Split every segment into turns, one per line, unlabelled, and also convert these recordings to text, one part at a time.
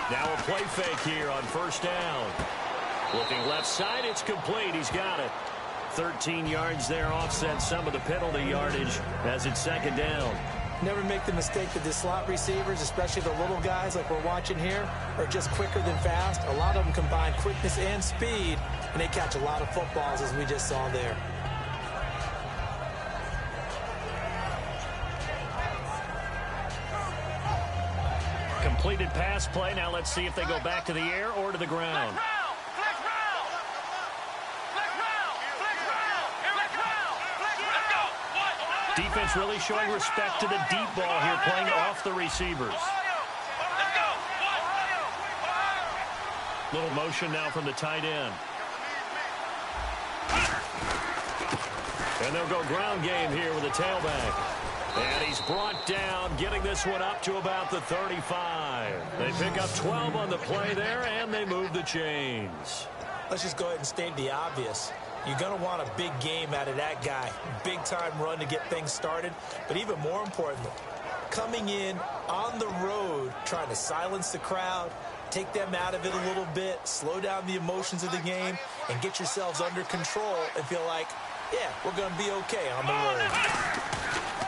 Now a play fake here on first down. Looking left side, it's complete. He's got it. 13 yards there, offset some of the penalty yardage as it's second down.
Never make the mistake that the slot receivers, especially the little guys like we're watching here, are just quicker than fast. A lot of them combine quickness and speed, and they catch a lot of footballs, as we just saw there.
Completed pass play. Now let's see if they go back to the air or to the ground. Defense really showing respect to the deep ball here, playing off the receivers. Little motion now from the tight end. And they'll go ground game here with a tailback. And he's brought down, getting this one up to about the 35. They pick up 12 on the play there, and they move the chains.
Let's just go ahead and state the obvious. You're going to want a big game out of that guy. Big-time run to get things started. But even more importantly, coming in on the road, trying to silence the crowd, take them out of it a little bit, slow down the emotions of the game, and get yourselves under control and feel like, yeah, we're going to be okay on the road.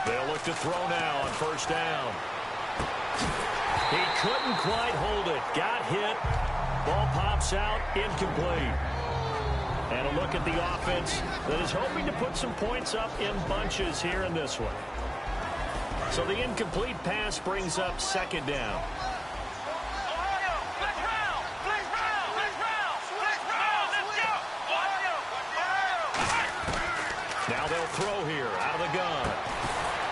They'll look to throw now on first down. He couldn't quite hold it. Got hit. Ball pops out, incomplete. And a look at the offense that is hoping to put some points up in bunches here in this one. So the incomplete pass brings up second down. Now they'll throw here out of the gun.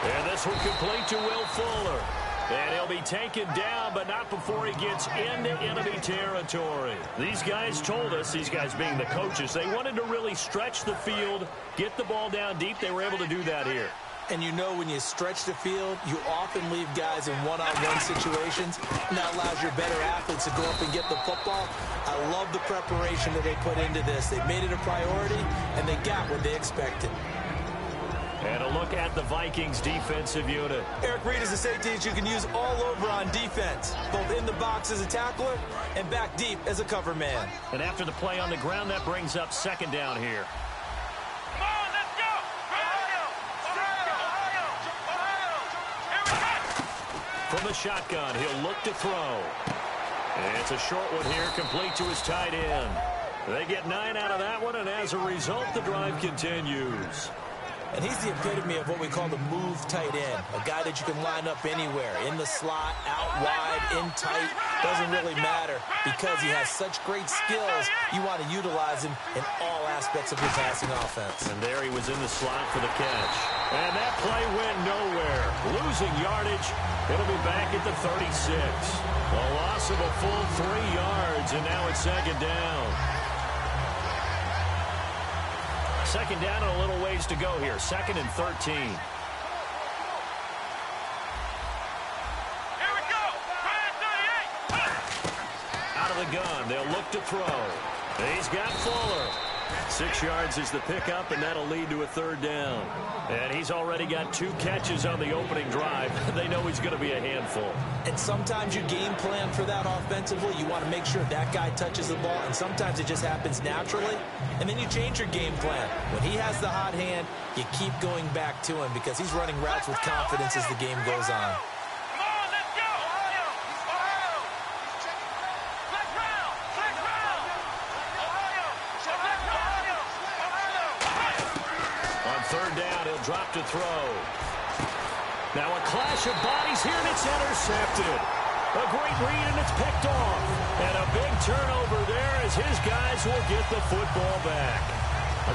And this one complete to Will Fuller. And he'll be taken down, but not before he gets into enemy territory. These guys told us, these guys being the coaches, they wanted to really stretch the field, get the ball down deep. They were able to do that here.
And you know when you stretch the field, you often leave guys in one-on-one situations, and that allows your better athletes to go up and get the football. I love the preparation that they put into this. They made it a priority, and they got what they expected.
And a look at the Vikings defensive unit.
Eric Reid is a safety that you can use all over on defense, both in the box as a tackler and back deep as a cover man.
And after the play on the ground, that brings up second down here.
Come on, let's go!
From the shotgun, he'll look to throw. And it's a short one here, complete to his tight end. They get 9 out of that one, and as a result, the drive continues.
And he's the epitome of what we call the move tight end, a guy that you can line up anywhere, in the slot, out wide, in tight, doesn't really matter because he has such great skills. You want to utilize him in all aspects of your passing offense.
And there he was in the slot for the catch. And that play went nowhere. Losing yardage. It'll be back at the 36. A loss of a full 3 yards, and now it's second down. Second down and a little ways to go here. 2nd and 13.
Here we go!
Out of the gun, they'll look to throw. He's got Fuller. 6 yards is the pickup, and that'll lead to a third down. And he's already got 2 catches on the opening drive. They know he's going to be a handful.
And sometimes you game plan for that offensively. You want to make sure that guy touches the ball, and sometimes it just happens naturally. And then you change your game plan. When he has the hot hand, you keep going back to him because he's running routes with confidence as the game goes on.
Third down, he'll drop to throw. Now a clash of bodies here, and it's intercepted. A great read, and it's picked off. And a big turnover there as his guys will get the football back.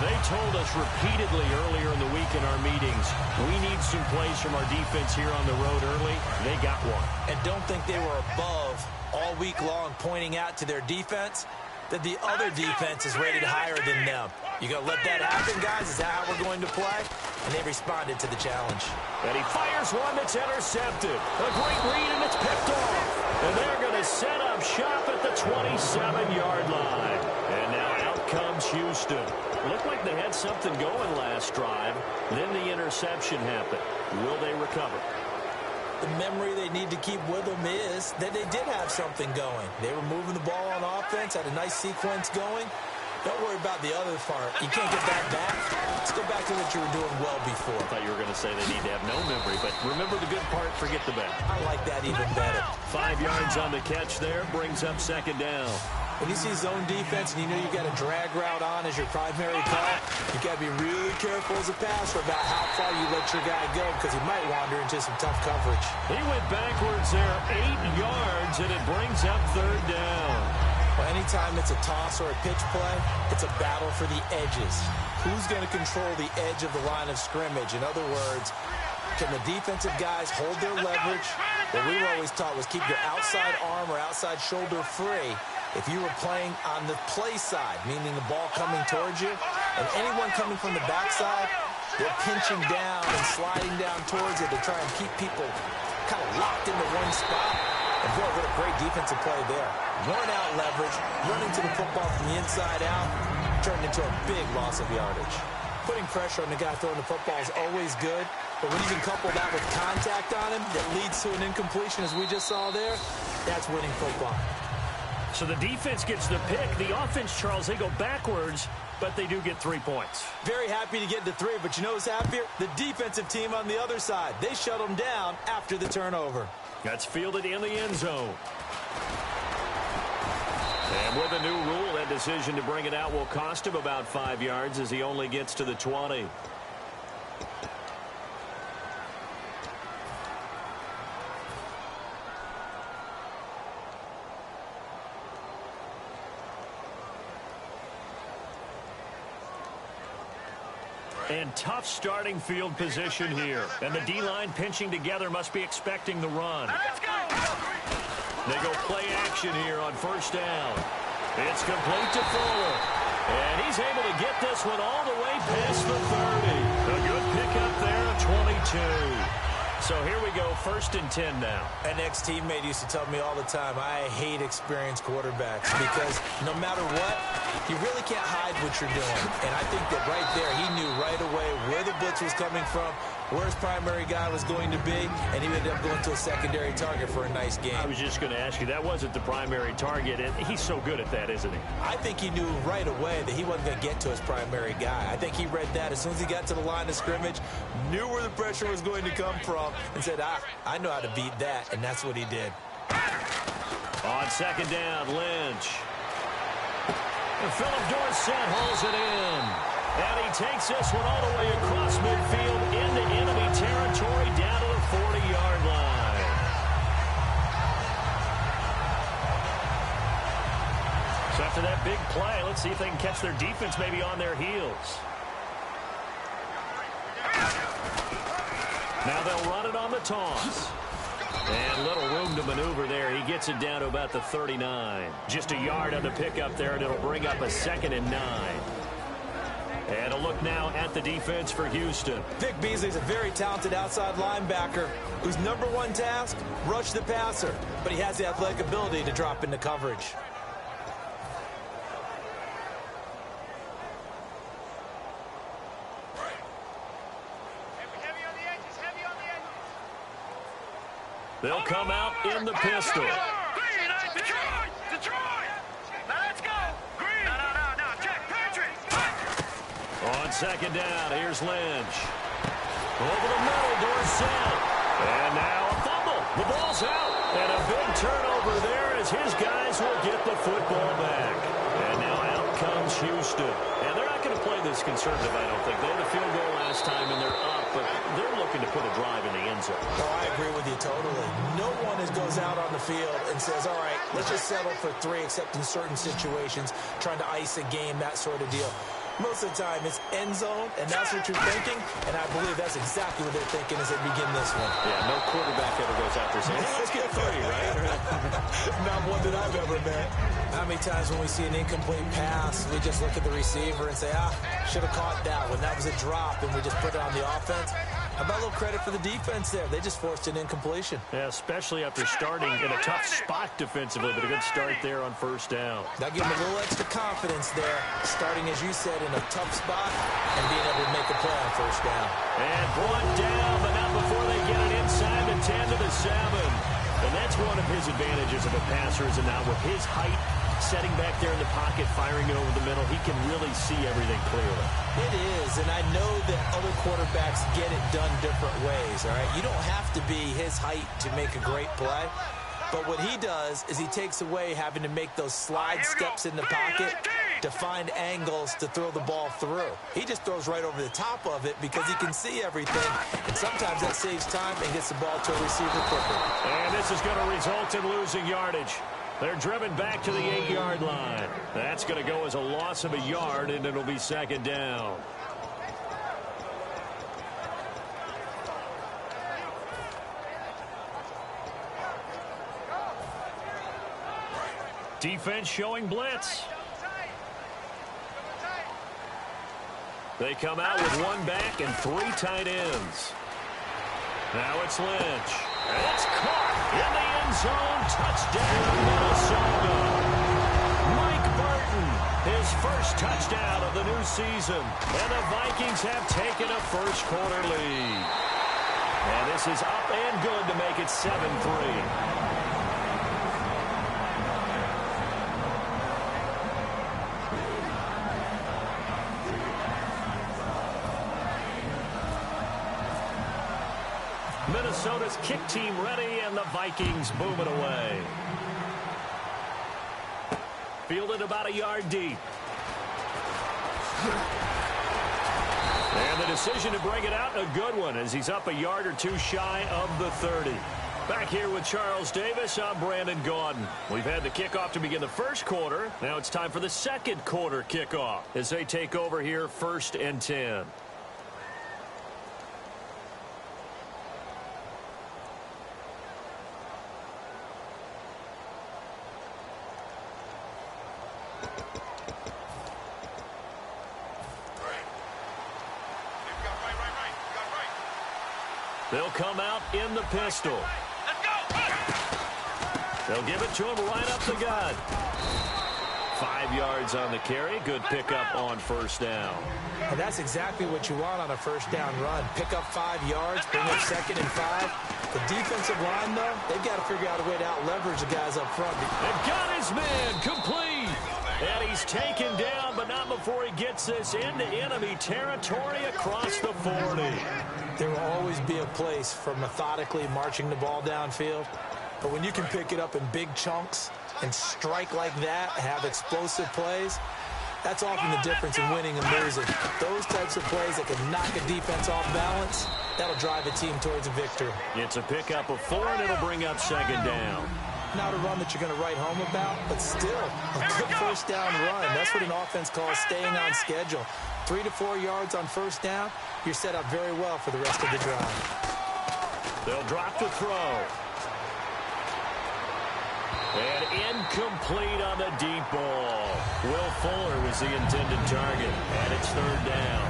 They told us repeatedly earlier in the week in our meetings, we need some plays from our defense here on the road early. They got one.
And don't think they were above all week long pointing out to their defense that the other defense is rated higher than them. You going to let that happen, guys? Is that how we're going to play? And they responded to the challenge.
And he fires one that's intercepted. A great read, and it's picked off. And they're going to set up shop at the 27-yard line. And now out comes Houston. Looked like they had something going last drive. Then the interception happened. Will they recover?
The memory they need to keep with them is that they did have something going. They were moving the ball on offense, had a nice sequence going. Don't worry about the other part. You can't get that back. Let's go back to what you were doing well before.
I thought you were going to say they need to have no memory, but remember the good part, forget the bad.
I like that even better.
5 yards on the catch there, brings up second down.
When you see zone defense and you know you got a drag route on as your primary call, you got to be really careful as a passer about how far you let your guy go because he might wander into some tough coverage.
He went backwards there 8 yards, and it brings up third down.
Well, anytime it's a toss or a pitch play, it's a battle for the edges. Who's going to control the edge of the line of scrimmage? In other words, can the defensive guys hold their leverage? What we were always taught was keep your outside arm or outside shoulder free if you were playing on the play side, meaning the ball coming towards you. And anyone coming from the backside, they're pinching down and sliding down towards it to try and keep people kind of locked into one spot. And boy, what a great defensive play there. Worn out leverage, running to the football from the inside out, turned into a big loss of yardage. Putting pressure on the guy throwing the football is always good, but when you can couple that with contact on him that leads to an incompletion, as we just saw there, that's winning football.
So the defense gets the pick. The offense, Charles, they go backwards, but they do get 3 points.
Very happy to get to 3, but you know who's happier? The defensive team on the other side. They shut them down after the turnover.
That's fielded in the end zone. And with a new rule, that decision to bring it out will cost him about 5 yards as he only gets to the 20. And tough starting field position here. And the D-line pinching together must be expecting the run.
Let's go!
They go play action here on first down. It's complete to Fuller. And he's able to get this one all the way past the 30. A good pickup there of 22. So here we go, 1st and 10 now.
An ex-teammate used to tell me all the time, I hate experienced quarterbacks because no matter what, you really can't hide what you're doing. And I think that right there, he knew right away where the blitz was coming from, where his primary guy was going to be, and he ended up going to a secondary target for a nice game.
I was just going to ask you, that wasn't the primary target, and he's so good at that, isn't he?
I think he knew right away that he wasn't going to get to his primary guy. I think he read that as soon as he got to the line of scrimmage, knew where the pressure was going to come from, and said, I know how to beat that, and that's what he did.
On second down, Lynch. And Philip Dorsett hauls it in. And he takes this one all the way across midfield into enemy territory down to the 40-yard line. So after that big play, let's see if they can catch their defense maybe on their heels. Now they'll run it on the toss. And little room to maneuver there. He gets it down to about the 39. Just a yard on the pickup there, and it'll bring up a 2nd and 9. And a look now at the defense for Houston.
Vic Beasley's a very talented outside linebacker whose #1 task, rush the passer. But he has the athletic ability to drop into coverage.
They'll come out in the pistol.
Green, Detroit! Detroit! Now let's go! Green! No, Jack Patrick!
On second down, here's Lynch. Over the middle, Dorsett. And now a fumble. The ball's out. And a big turnover there as his guys will get the football back. And now out comes Houston. And they're not going to play this conservative, I don't think. They had a field goal last time, and they're up, but they're looking to put a drive in the end zone.
Oh, I agree with you totally. No one goes out on the field and says, all right, let's just settle for 3, except in certain situations, trying to ice a game, that sort of deal. Most of the time, it's end zone, and that's what you're thinking, and I believe that's exactly what they're thinking as they begin this one.
Yeah, no quarterback ever goes out there saying, hey, let's get 30, right?
Not one that I've ever met. How many times when we see an incomplete pass, we just look at the receiver and say, should have caught that one. That was a drop, and we just put it on the offense. How about a little credit for the defense there? They just forced an incompletion.
Yeah, especially after starting in a tough spot defensively, but a good start there on first down.
That gives them a little extra confidence there, starting, as you said, in a tough spot and being able to make a play on first down.
And brought down, but not before they get it inside the 10 to the one of his advantages of a passer is now with his height, setting back there in the pocket, firing it over the middle, he can really see everything clearly.
It is, and I know that other quarterbacks get it done different ways, all right? You don't have to be his height to make a great play, but what he does is he takes away having to make those slide steps in the pocket to find angles to throw the ball through. He just throws right over the top of it because he can see everything, and sometimes that saves time and gets the ball to a receiver quicker.
And this is going to result in losing yardage. They're driven back to the 8-yard line. That's going to go as a loss of a yard, and it'll be second down. Defense showing blitz. They come out with one back and 3 tight ends. Now it's Lynch. And it's caught in the end zone. Touchdown, Minnesota. Mike Burton, his first touchdown of the new season. And the Vikings have taken a first-quarter lead. And this is up and good to make it 7-3. Minnesota's kick team ready, and the Vikings boom it away. Fielded about a yard deep. And the decision to bring it out, a good one, as he's up a yard or two shy of the 30. Back here with Charles Davis, I'm Brandon Gaudin. We've had the kickoff to begin the first quarter. Now it's time for the second quarter kickoff as they take over here, 1st and 10. They'll come out in the pistol. They'll give it to him right up the gut. 5 yards on the carry. Good pickup on first down.
And that's exactly what you want on a first down run. Pick up 5 yards, bring up 2nd and 5. The defensive line, though, they've got to figure out a way to out-leverage the guys up front.
They've got his man complete. And he's taken down, but not before he gets this into enemy territory across the 40.
There will always be a place for methodically marching the ball downfield. But when you can pick it up in big chunks and strike like that, have explosive plays, that's often the difference in winning and losing. Those types of plays that can knock a defense off balance, that'll drive a team towards a victory.
It's a pickup of 4, and it'll bring up 2nd down.
Not a run that you're going to write home about, but still a good first down run. That's what an offense calls staying on schedule. 3 to 4 yards on first down, you're set up very well for the rest of the drive.
They'll drop to throw. And incomplete on the deep ball. Will Fuller was the intended target, and it's 3rd down.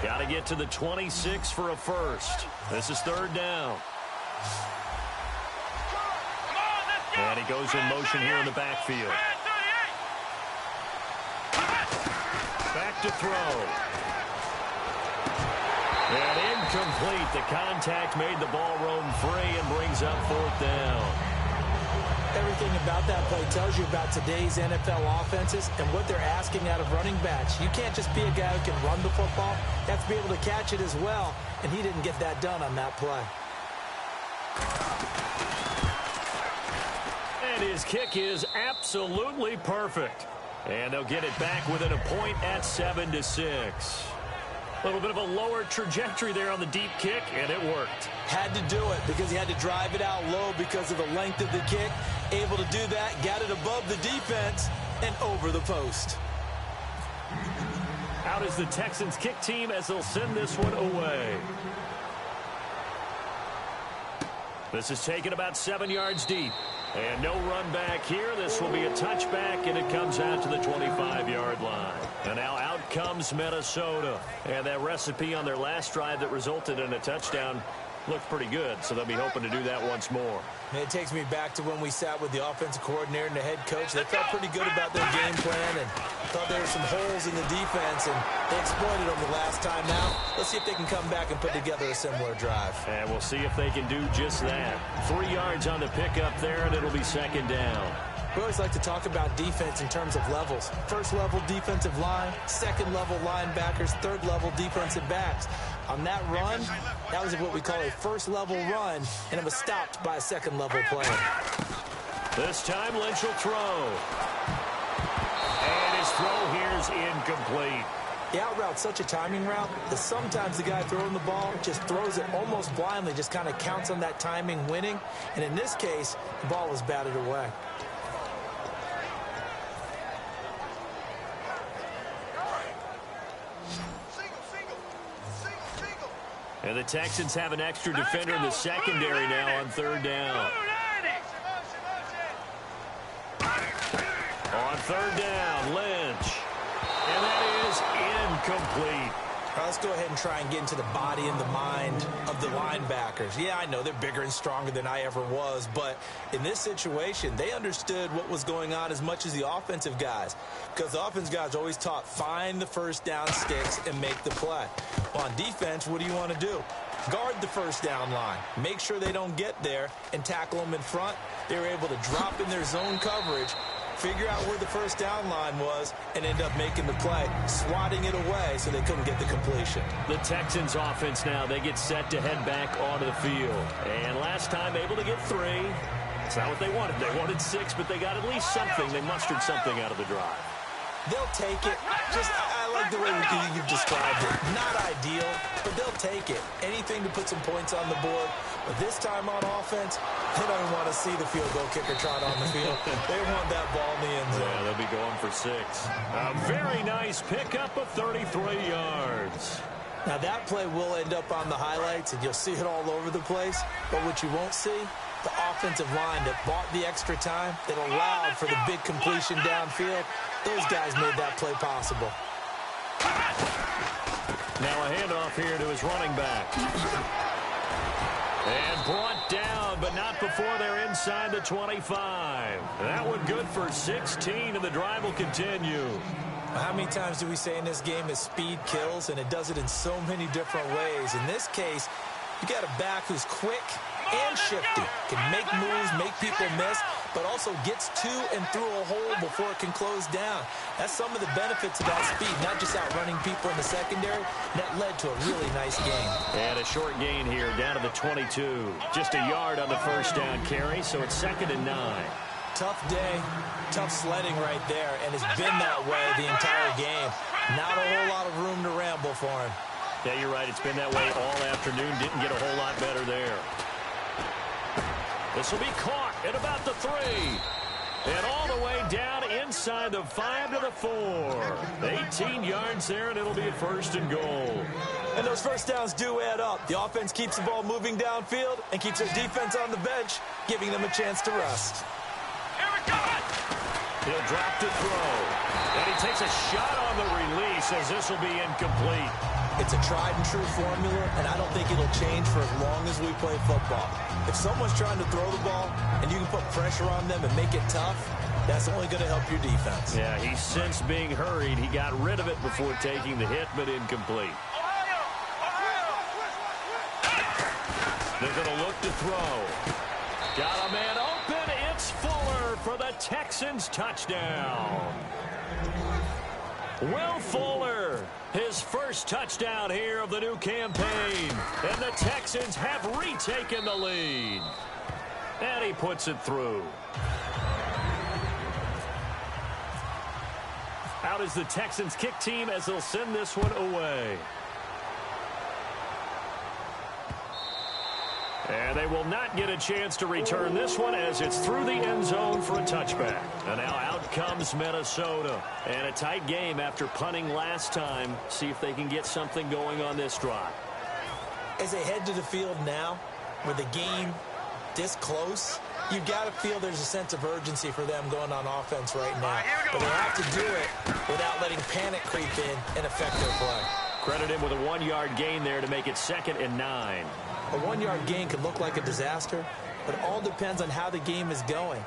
Got to get to the 26 for a first. This is 3rd down. And he goes in motion here in the backfield. Back to throw. And incomplete. The contact made the ball roam free and brings up 4th down.
Everything about that play tells you about today's NFL offenses and what they're asking out of running backs. You can't just be a guy who can run the football. You have to be able to catch it as well, and he didn't get that done on that play.
And his kick is absolutely perfect. And they'll get it back within a point at 7-6. A little bit of a lower trajectory there on the deep kick, and it worked.
Had to do it because he had to drive it out low because of the length of the kick. Able to do that, got it above the defense, and over the post.
Out is the Texans kick team as they'll send this one away. This is taken about 7 yards deep. And no run back here. This will be a touchback, and it comes out to the 25-yard line. And now out comes Minnesota. And that recipe on their last drive that resulted in a touchdown looked pretty good, so they'll be hoping to do that once more.
And it takes me back to when we sat with the offensive coordinator and the head coach. They felt pretty good about their game plan and thought there were some holes in the defense, and they exploited them the last time out. Let's see if they can come back and put together a similar drive.
And we'll see if they can do just that. 3 yards on the pickup there, and it'll be second down.
We always like to talk about defense in terms of levels. First level defensive line, second level linebackers, third level defensive backs. On that run, that was what we call a first level run, and it was stopped by a second level player.
This time Lynch will throw. And his throw here's incomplete.
The out route's such a timing route that sometimes the guy throwing the ball just throws it almost blindly, just kind of counts on that timing winning. And in this case, the ball was batted away.
And the Texans have an extra defender in the secondary now on third down. On third down, Lynch. And that is incomplete.
All right, let's go ahead and try and get into the body and the mind of the linebackers. Yeah, I know they're bigger and stronger than I ever was, but in this situation, they understood what was going on as much as the offensive guys, because the offensive guys are always taught, find the first down sticks and make the play. Well, on defense, what do you want to do? Guard the first down line. Make sure they don't get there and tackle them in front. They were able to drop in their zone coverage, figure out where the first down line was, and end up making the play, swatting it away so they couldn't get the completion.
The Texans offense now, they get set to head back onto the field. And last time able to get 3. It's not what they wanted. They wanted 6, but they got at least something. They mustered something out of the drive.
They'll take it. I like the way you've described it. Not ideal, but they'll take it. Anything to put some points on the board. But this time on offense, they don't want to see the field goal kicker trot on the field. They want that ball in the end zone.
Yeah, they'll be going for 6. A very nice pickup of 33 yards.
Now that play will end up on the highlights, and you'll see it all over the place. But what you won't see, the offensive line that bought the extra time, that allowed for the big completion downfield, those guys made that play possible.
Now a handoff here to his running back. And brought down, but not before they're inside the 25. That one good for 16, and the drive will continue.
How many times do we say in this game that speed kills, and it does it in so many different ways? In this case, you got a back who's quick and shifty, can make moves, make people miss, but also gets to and through a hole before it can close down. That's some of the benefits of that speed, not just outrunning people in the secondary. That led to a really nice game.
And a short gain here down to the 22. Just a yard on the first down carry, so it's 2nd and 9.
Tough day, tough sledding right there, and it's been that way the entire game. Not a whole lot of room to ramble for him.
Yeah, you're right. It's been that way all afternoon. Didn't get a whole lot better there. This will be caught at about the 3. And all the way down inside the 5 to the 4. 18 yards there, and it'll be a 1st and goal.
And those first downs do add up. The offense keeps the ball moving downfield and keeps their defense on the bench, giving them a chance to rest.
He'll drop to throw. And he takes a shot on the release as this will be incomplete.
It's a tried-and-true formula, and I don't think it'll change for as long as we play football. If someone's trying to throw the ball and you can put pressure on them and make it tough, that's only going to help your defense.
Yeah, he sensed being hurried. He got rid of it before taking the hit, but incomplete. They're going to look to throw. Got a man open. It's Fuller for the Texans touchdown. Will Fuller, his first touchdown here of the new campaign. And the Texans have retaken the lead. And he puts it through. Out is the Texans kick team as they'll send this one away. And they will not get a chance to return this one as it's through the end zone for a touchback. And now out comes Minnesota. And a tight game after punting last time. See if they can get something going on this drive.
As they head to the field now, with the game this close, you've got to feel there's a sense of urgency for them going on offense right now. But they have to do it without letting panic creep in and affect their play.
Credit him with a 1-yard gain there to make it 2nd and 9.
A 1-yard gain can look like a disaster, but it all depends on how the game is going.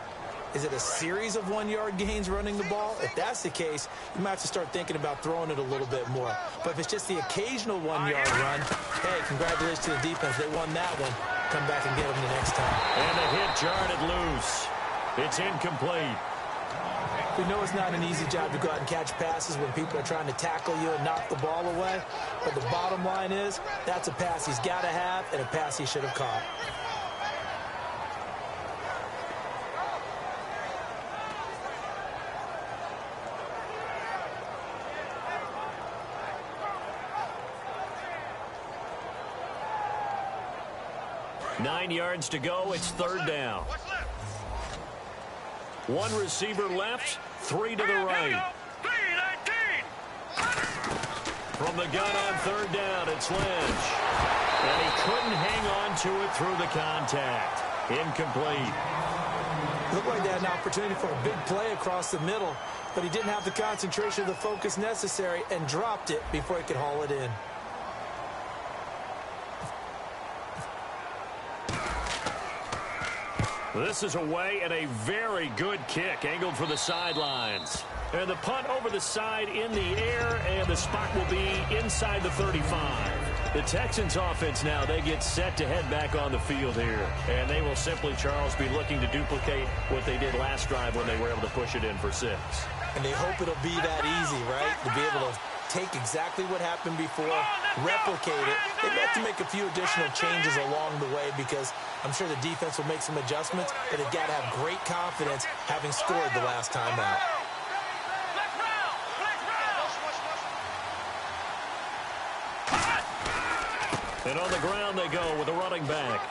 Is it a series of 1-yard gains running the ball? If that's the case, you might have to start thinking about throwing it a little bit more. But if it's just the occasional 1-yard run, hey, congratulations to the defense. They won that one. Come back and get them the next time.
And the hit jarred it loose. It's incomplete.
We know it's not an easy job to go out and catch passes when people are trying to tackle you and knock the ball away. But the bottom line is, that's a pass he's got to have and a pass he should have caught.
Nine yards to go. It's third down. One receiver left, three to the right. From the gun on third down, it's Lynch. And he couldn't hang on to it through the contact. Incomplete.
Looked like they had an opportunity for a big play across the middle, but he didn't have the concentration or the focus necessary and dropped it before he could haul it in.
This is away and a very good kick angled for the sidelines. And the punt over the side in the air, and the spot will be inside the 35. The Texans offense now, they get set to head back on the field here. And they will simply, Charles, be looking to duplicate what they did last drive when they were able to push it in for 6.
And they hope it'll be that easy, right? To be able to take exactly what happened before, replicate it. They'd have to make a few additional changes along the way because I'm sure the defense will make some adjustments, but they've got to have great confidence having scored the last time out.
And on the ground they go with a running back.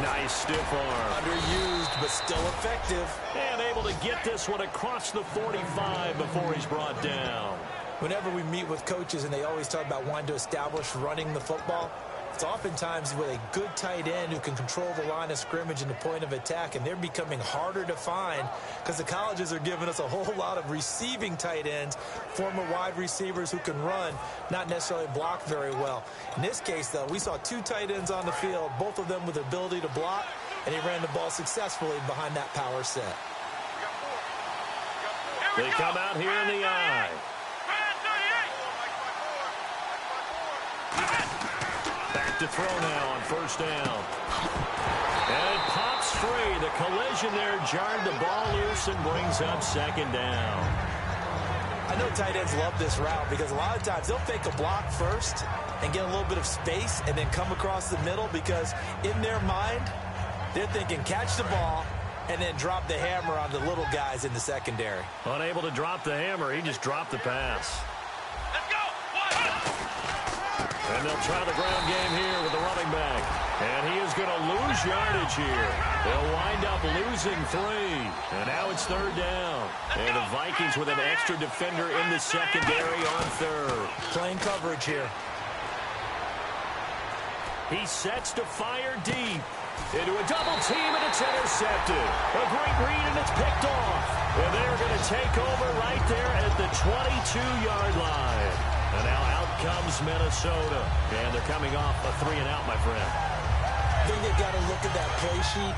Nice stiff arm.
Underused, but still effective.
And able to get this one across the 45 before he's brought down.
Whenever we meet with coaches and they always talk about wanting to establish running the football, it's oftentimes with a good tight end who can control the line of scrimmage and the point of attack, and they're becoming harder to find because the colleges are giving us a whole lot of receiving tight ends, former wide receivers who can run, not necessarily block very well. In this case, though, we saw 2 tight ends on the field, both of them with the ability to block, and he ran the ball successfully behind that power set.
They come out here in the eye. Back to throw now on first down. And it pops free. The collision there jarred the ball loose and brings up second down.
I know tight ends love this route because a lot of times they'll fake a block first and get a little bit of space and then come across the middle because in their mind, they're thinking catch the ball and then drop the hammer on the little guys in the secondary.
Unable to drop the hammer, he just dropped the pass. And they'll try the ground game here with the running back. And he is going to lose yardage here. They'll wind up losing 3. And now it's third down. And the Vikings with an extra defender in the secondary on third.
Playing coverage here.
He sets to fire deep. Into a double team, and it's intercepted. A great read, and it's picked off. And they're going to take over right there at the 22-yard line. And now out comes Minnesota. And they're coming off a 3-and-out, my friend.
I think they've got to look at that play sheet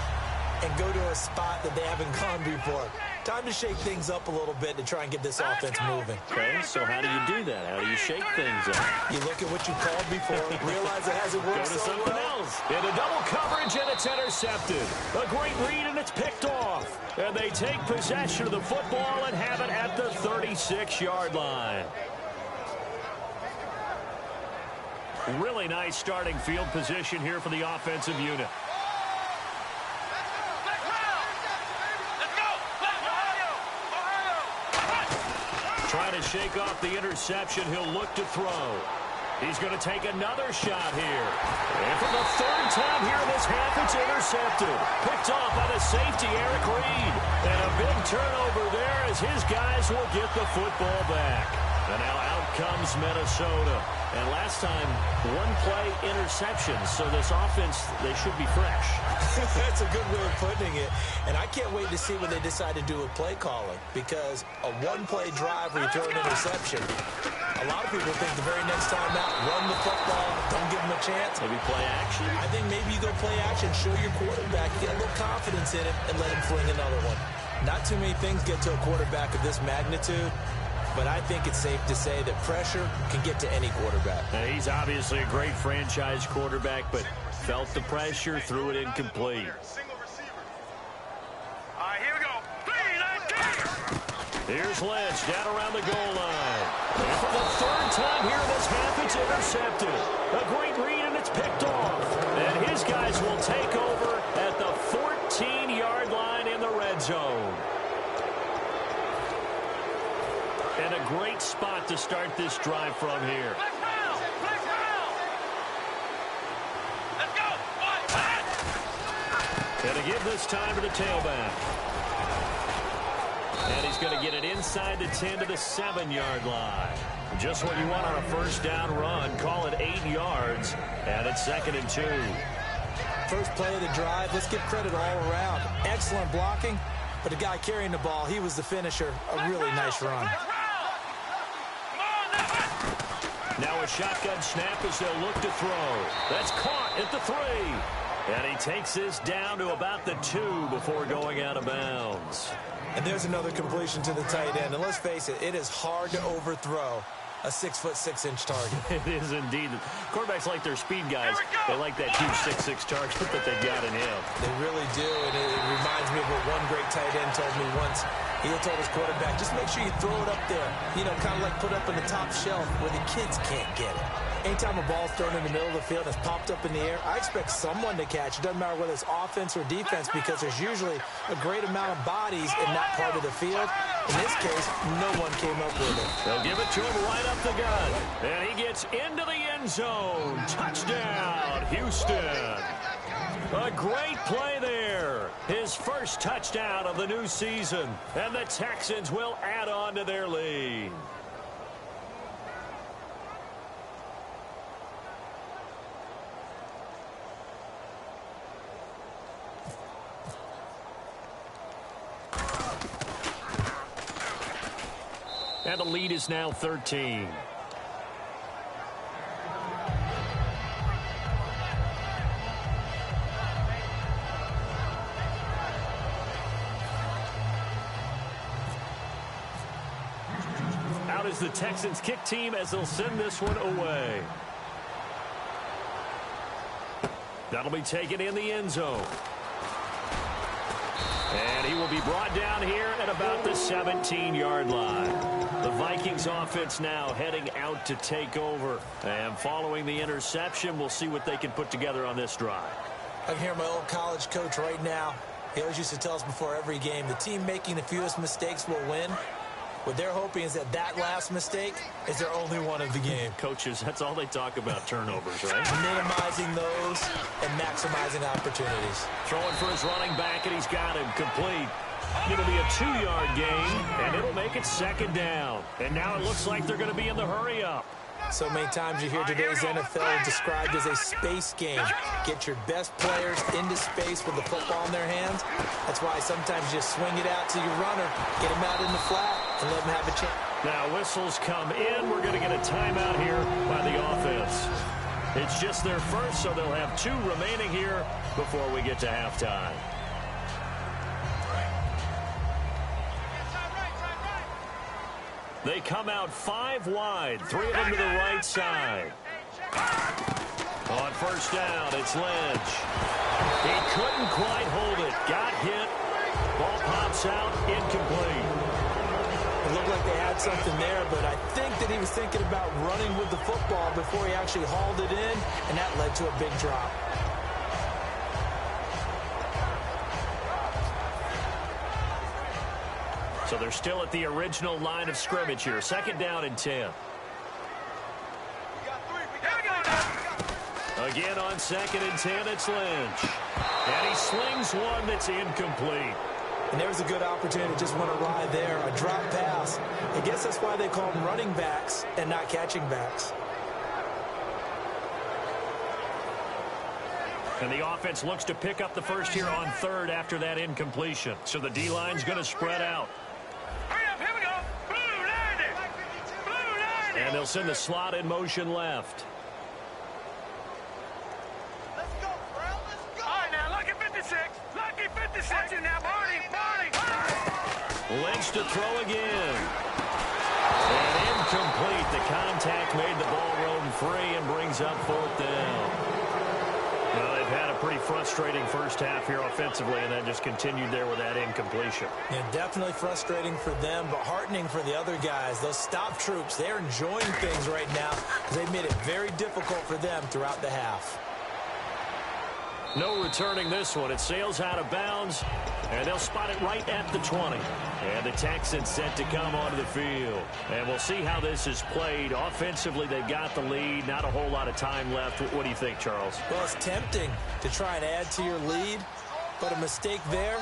and go to a spot that they haven't gone before. Time to shake things up a little bit to try and get this offense moving.
Okay, so how do you do that? How do you shake things up?
You look at what you called before, realize it hasn't worked
Go to
so
something
well.
else. In a double coverage, and it's intercepted. A great read, and it's picked off. And they take possession of the football and have it at the 36-yard line. Really nice starting field position here for the offensive unit. Trying to shake off the interception. He'll look to throw. He's going to take another shot here. And for the third time here in this half, it's intercepted. Picked off by the safety, Eric Reed. And a big turnover there as his guys will get the football back. And now out comes Minnesota. And last time, one-play interception. So this offense, they should be fresh.
That's a good way of putting it. And I can't wait to see what they decide to do with play calling. Because a one-play drive where you throw an interception, a lot of people think the very next time out, run the football, don't give them a chance.
Maybe play action.
I think maybe you go play action, show your quarterback, get a little confidence in it, and let him fling another one. Not too many things get to a quarterback of this magnitude, but I think it's safe to say that pressure can get to any quarterback.
Now, he's obviously a great franchise quarterback, but felt the pressure, threw it incomplete.
All right, here we go. 3-19.
Here's Lynch down around the goal line. And for the third time here in this half, it's intercepted. A great read, and it's picked off. And his guys will take over at the 14-yard line in the red zone. And a great spot to start this drive from here.
Let's round. Let's go.
And to give this time to the tailback. And he's going to get it inside the 10 to the 7-yard line. Just what you want on a first down run. Call it 8 yards. And it's 2nd and 2.
First play of the drive, let's give credit all around. Excellent blocking, but the guy carrying the ball, he was the finisher. A really nice run.
Now a shotgun snap as they'll look to throw. That's caught at the 3. And he takes this down to about the 2 before going out of bounds.
And there's another completion to the tight end. And let's face it, it is hard to overthrow a 6'6" target.
It is indeed. Quarterbacks like their speed guys. They like that huge 6'6" target that they got in him.
They really do, and it reminds me of what one great tight end told me once. He told his quarterback, just make sure you throw it up there. You know, kind of like put up in the top shelf where the kids can't get it. Anytime a ball's thrown in the middle of the field and it's popped up in the air, I expect someone to catch. It doesn't matter whether it's offense or defense because there's usually a great amount of bodies in that part of the field. In this case, no one came up with it.
They'll give it to him right up the gut. And he gets into the end zone. Touchdown, Houston. A great play there. His first touchdown of the new season. And the Texans will add on to their lead. And the lead is now 13. Out is the Texans kick team as they'll send this one away. That'll be taken in the end zone. And he will be brought down here at about the 17-yard line. The Vikings offense now heading out to take over. And following the interception, we'll see what they can put together on this drive.
I can hear my old college coach right now. He always used to tell us before every game, the team making the fewest mistakes will win. What they're hoping is that last mistake is their only one of the game.
Coaches, that's all they talk about, turnovers, right?
Minimizing those and maximizing opportunities.
Throwing for his running back, and he's got him complete. It'll be a 2-yard gain, and it'll make it 2nd down. And now it looks like they're going to be in the hurry-up.
So many times you hear today's NFL described as a space game. Get your best players into space with the football in their hands. That's why sometimes you just swing it out to your runner, get him out in the flat, and let him have a chance.
Now whistles come in. We're going to get a timeout here by the offense. It's just their first, so they'll have 2 remaining here before we get to halftime. They come out 5 wide, 3 of them to the right side. On first down, it's Lynch. He couldn't quite hold it. Got hit. Ball pops out, incomplete.
It looked like they had something there, but I think that he was thinking about running with the football before he actually hauled it in, and that led to a big drop.
So they're still at the original line of scrimmage here. 2nd down and 10. Again on 2nd and 10, it's Lynch. And he slings one that's incomplete.
And there's a good opportunity to just went awry there. A drop pass. I guess that's why they call them running backs and not catching backs.
And the offense looks to pick up the first here on third after that incompletion. So the D-line's going to spread out.
Hurry up, here we go. Blue 90. Blue 90.
And they'll send the slot in motion left.
Let's go, bro. Let's go. All right, now, lucky 56. Lucky 56. Watch it now, Barney.
Lynch to throw again. And incomplete. The contact made the ball roam free and brings up fourth down. Well, they've had a pretty frustrating first half here offensively, and then just continued there with that incompletion.
Yeah, definitely frustrating for them, but heartening for the other guys. Those stop troops, they're enjoying things right now because they've made it very difficult for them throughout the half.
No returning this one. It sails out of bounds, and they'll spot it right at the 20. And the Texans set to come onto the field. And we'll see how this is played. Offensively, they've got the lead. Not a whole lot of time left. What do you think, Charles?
Well, it's tempting to try and add to your lead, but a mistake there,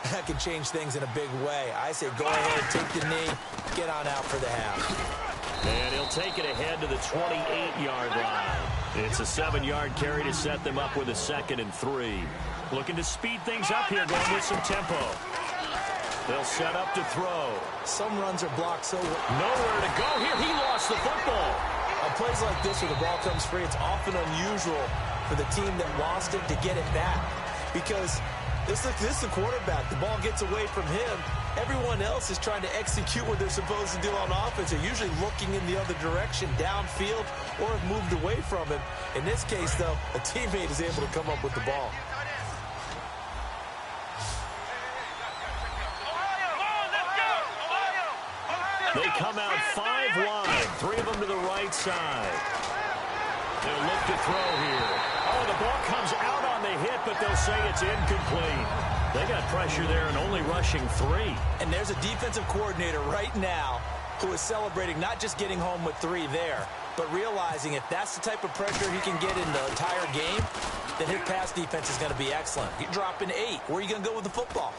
that could change things in a big way. I say go ahead, take the knee, get on out for the half.
And he'll take it ahead to the 28-yard line. It's a 7-yard carry to set them up with a 2nd and 3. Looking to speed things up here, going with some tempo. They'll set up to throw.
Some runs are blocked so
nowhere to go here. He lost the football.
On plays like this where the ball comes free, it's often unusual for the team that lost it to get it back. Because this is the quarterback. The ball gets away from him. Everyone else is trying to execute what they're supposed to do on offense. They're usually looking in the other direction, downfield, or have moved away from him. In this case, though, a teammate is able to come up with the ball.
They come out 5 wide, 3 of them to the right side. They'll look to throw here. Oh, the ball comes out on the hit, but they'll say it's incomplete. They got pressure there and only rushing 3.
And there's a defensive coordinator right now who is celebrating not just getting home with 3 there, but realizing if that's the type of pressure he can get in the entire game, then his pass defense is going to be excellent. You're dropping 8. Where are you going to go with the football?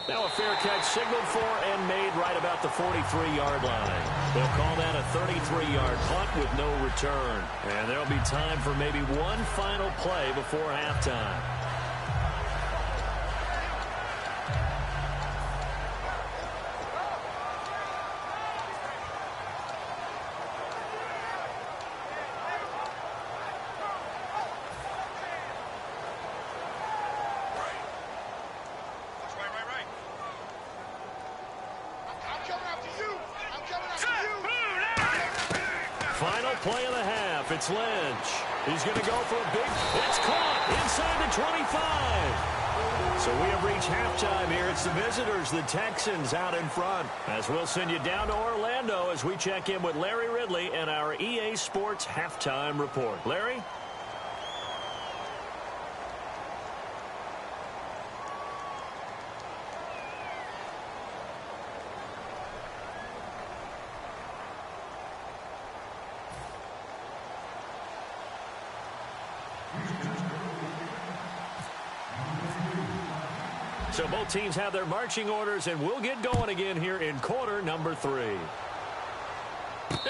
Now a fair catch signaled for and made right about the 43-yard line. They'll call that a 33-yard punt with no return. And there'll be time for maybe one final play before halftime. Final play of the half. It's Lynch. He's going to go for a big... It's caught inside the 25. So we have reached halftime here. It's the visitors, the Texans, out in front. As we'll send you down to Orlando as we check in with Larry Ridley and our EA Sports halftime report. Larry? So both teams have their marching orders, and we'll get going again here in quarter number 3.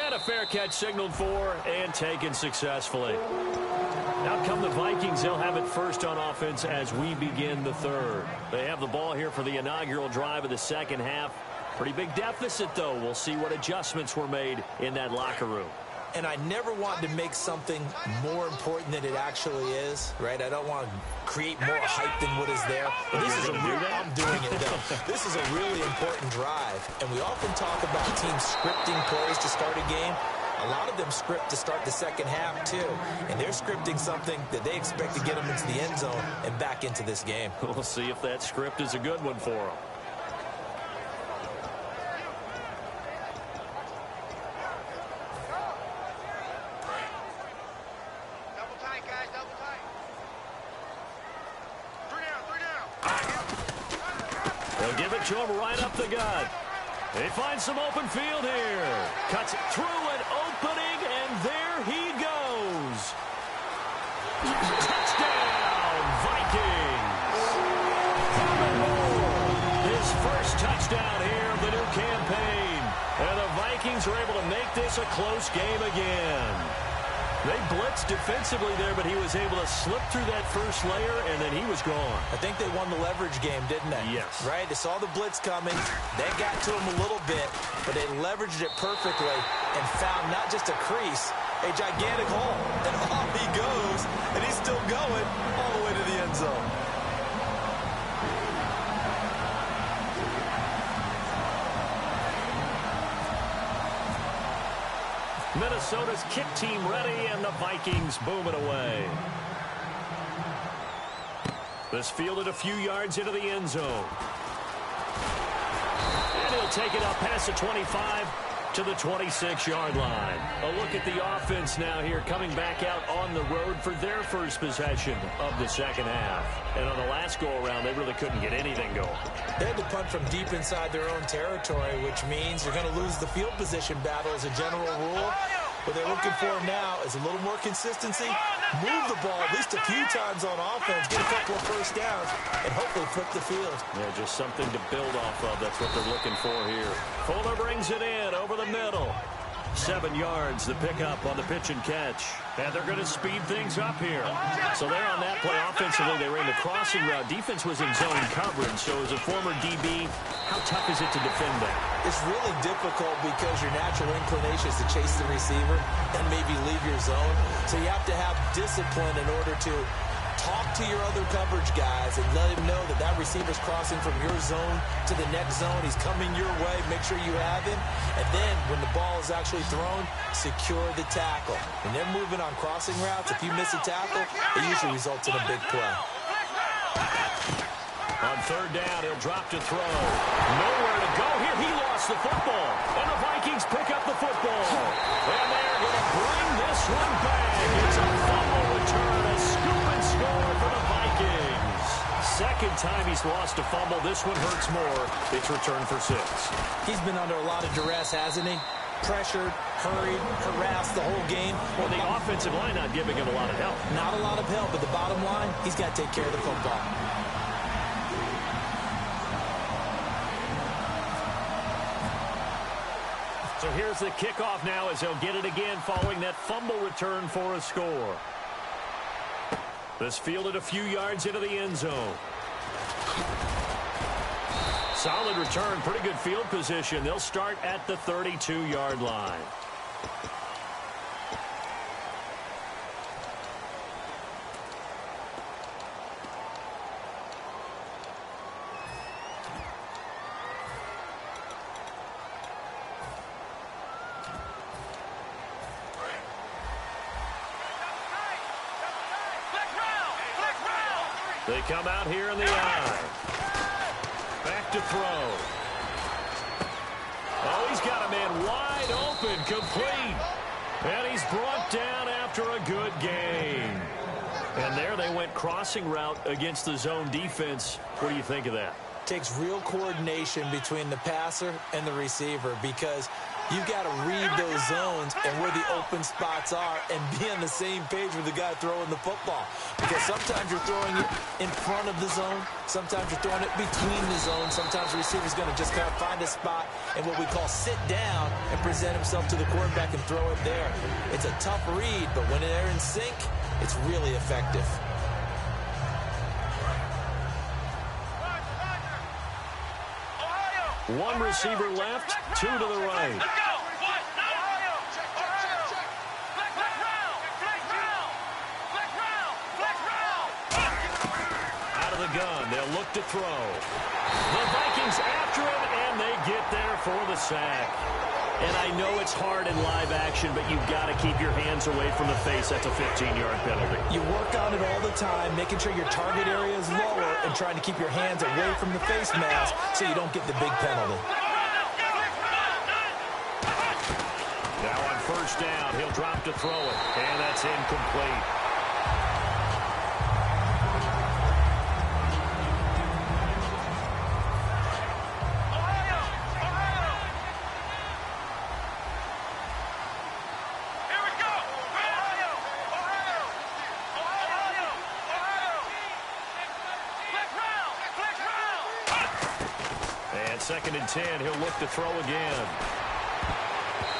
And a fair catch signaled for and taken successfully. Out come the Vikings. They'll have it first on offense as we begin the third. They have the ball here for the inaugural drive of the second half. Pretty big deficit, though. We'll see what adjustments were made in that locker room.
And I never want to make something more important than it actually is, right? I don't want to create more hype than what is there. But this is a real, I'm doing it, though. This is a really important drive. And we often talk about teams scripting plays to start a game. A lot of them script to start the second half, too. And they're scripting something that they expect to get them into the end zone and back into this game.
We'll see if that script is a good one for them. They'll give it to him right up the gut. They find some open field here. Cuts it through an opening, and there he goes. Touchdown, Vikings. His down here of the new campaign. And the Vikings are able to make this a close game again. They blitzed defensively there, but he was able to slip through that first layer, and then he was gone.
I think they won the leverage game, didn't they?
Yes.
Right? They saw the blitz coming. They got to him a little bit, but they leveraged it perfectly and found not just a crease, a gigantic hole. And off he goes, and he's still going all the way to the end zone.
Minnesota's kick team ready, and the Vikings boom it away. This fielded a few yards into the end zone. And he'll take it up past the 25 to the 26-yard line. A look at the offense now here, coming back out on the road for their first possession of the second half. And on the last go-around, they really couldn't get anything going.
They had to punt from deep inside their own territory, which means you're going to lose the field position battle as a general rule. What they're looking for now is a little more consistency, move the ball at least a few times on offense, get a couple of first downs, and hopefully flip the field.
Yeah, just something to build off of. That's what they're looking for here. Fuller brings it in over the middle. 7 yards, the pickup on the pitch and catch. And they're going to speed things up here. So they're on that play offensively. They ran the crossing route. Defense was in zone coverage. So as a former DB, how tough is it to defend that?
It's really difficult because your natural inclination is to chase the receiver and maybe leave your zone. So you have to have discipline in order to talk to your other coverage guys and let him know that that receiver's crossing from your zone to the next zone. He's coming your way. Make sure you have him. And then when the ball is actually thrown, secure the tackle. When they're moving on crossing routes, if you miss a tackle, it usually results in a big play.
On third down, he'll drop to throw. Nowhere to go here. He lost the football. And the Vikings pick up the football. And they're going to bring this one back. It's a fumble return, a scoop and score for the Vikings. Second time he's lost a fumble. This one hurts more. It's returned for 6.
He's been under a lot of duress, hasn't he? Pressured, hurried, harassed the whole game.
Well, the offensive line not giving him a lot of help.
Not a lot of help, but the bottom line, he's got to take care of the football.
So here's the kickoff now as they'll get it again following that fumble return for a score. This fielded a few yards into the end zone. Solid return, pretty good field position. They'll start at the 32-yard line. They come out here in the eye. Back to throw. Oh, he's got a man wide open, complete. And he's brought down after a good game. And there they went crossing route against the zone defense. What do you think of that?
Takes real coordination between the passer and the receiver because you've got to read those zones and where the open spots are and be on the same page with the guy throwing the football. Because sometimes you're throwing it in front of the zone. Sometimes you're throwing it between the zones. Sometimes the receiver's going to just kind of find a spot and what we call sit down and present himself to the quarterback and throw it there. It's a tough read, but when they're in sync, it's really effective.
One receiver left, 2 to the right.
Let's go! Ohio!
Out of the gun, they'll look to throw. The Vikings after him, and they get there for the sack. And I know it's hard in live action, but you've got to keep your hands away from the face. That's a 15-yard penalty.
You work on it all the time, making sure your target area is lower and trying to keep your hands away from the face mask so you don't get the big penalty.
Now on first down, he'll drop to throw it, and that's incomplete. And 2nd and 10, he'll look to throw again.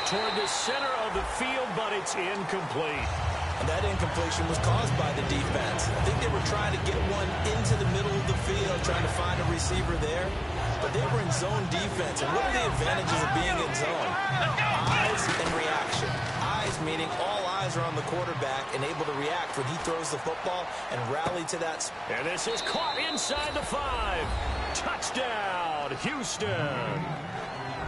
Toward the center of the field, but it's incomplete.
And that incompletion was caused by the defense. I think they were trying to get one into the middle of the field, trying to find a receiver there. But they were in zone defense. And what are the advantages of being in zone? Eyes and reaction. Eyes meaning all eyes are on the quarterback and able to react when he throws the football and rally to that.
And this is caught inside the 5. Touchdown, Houston.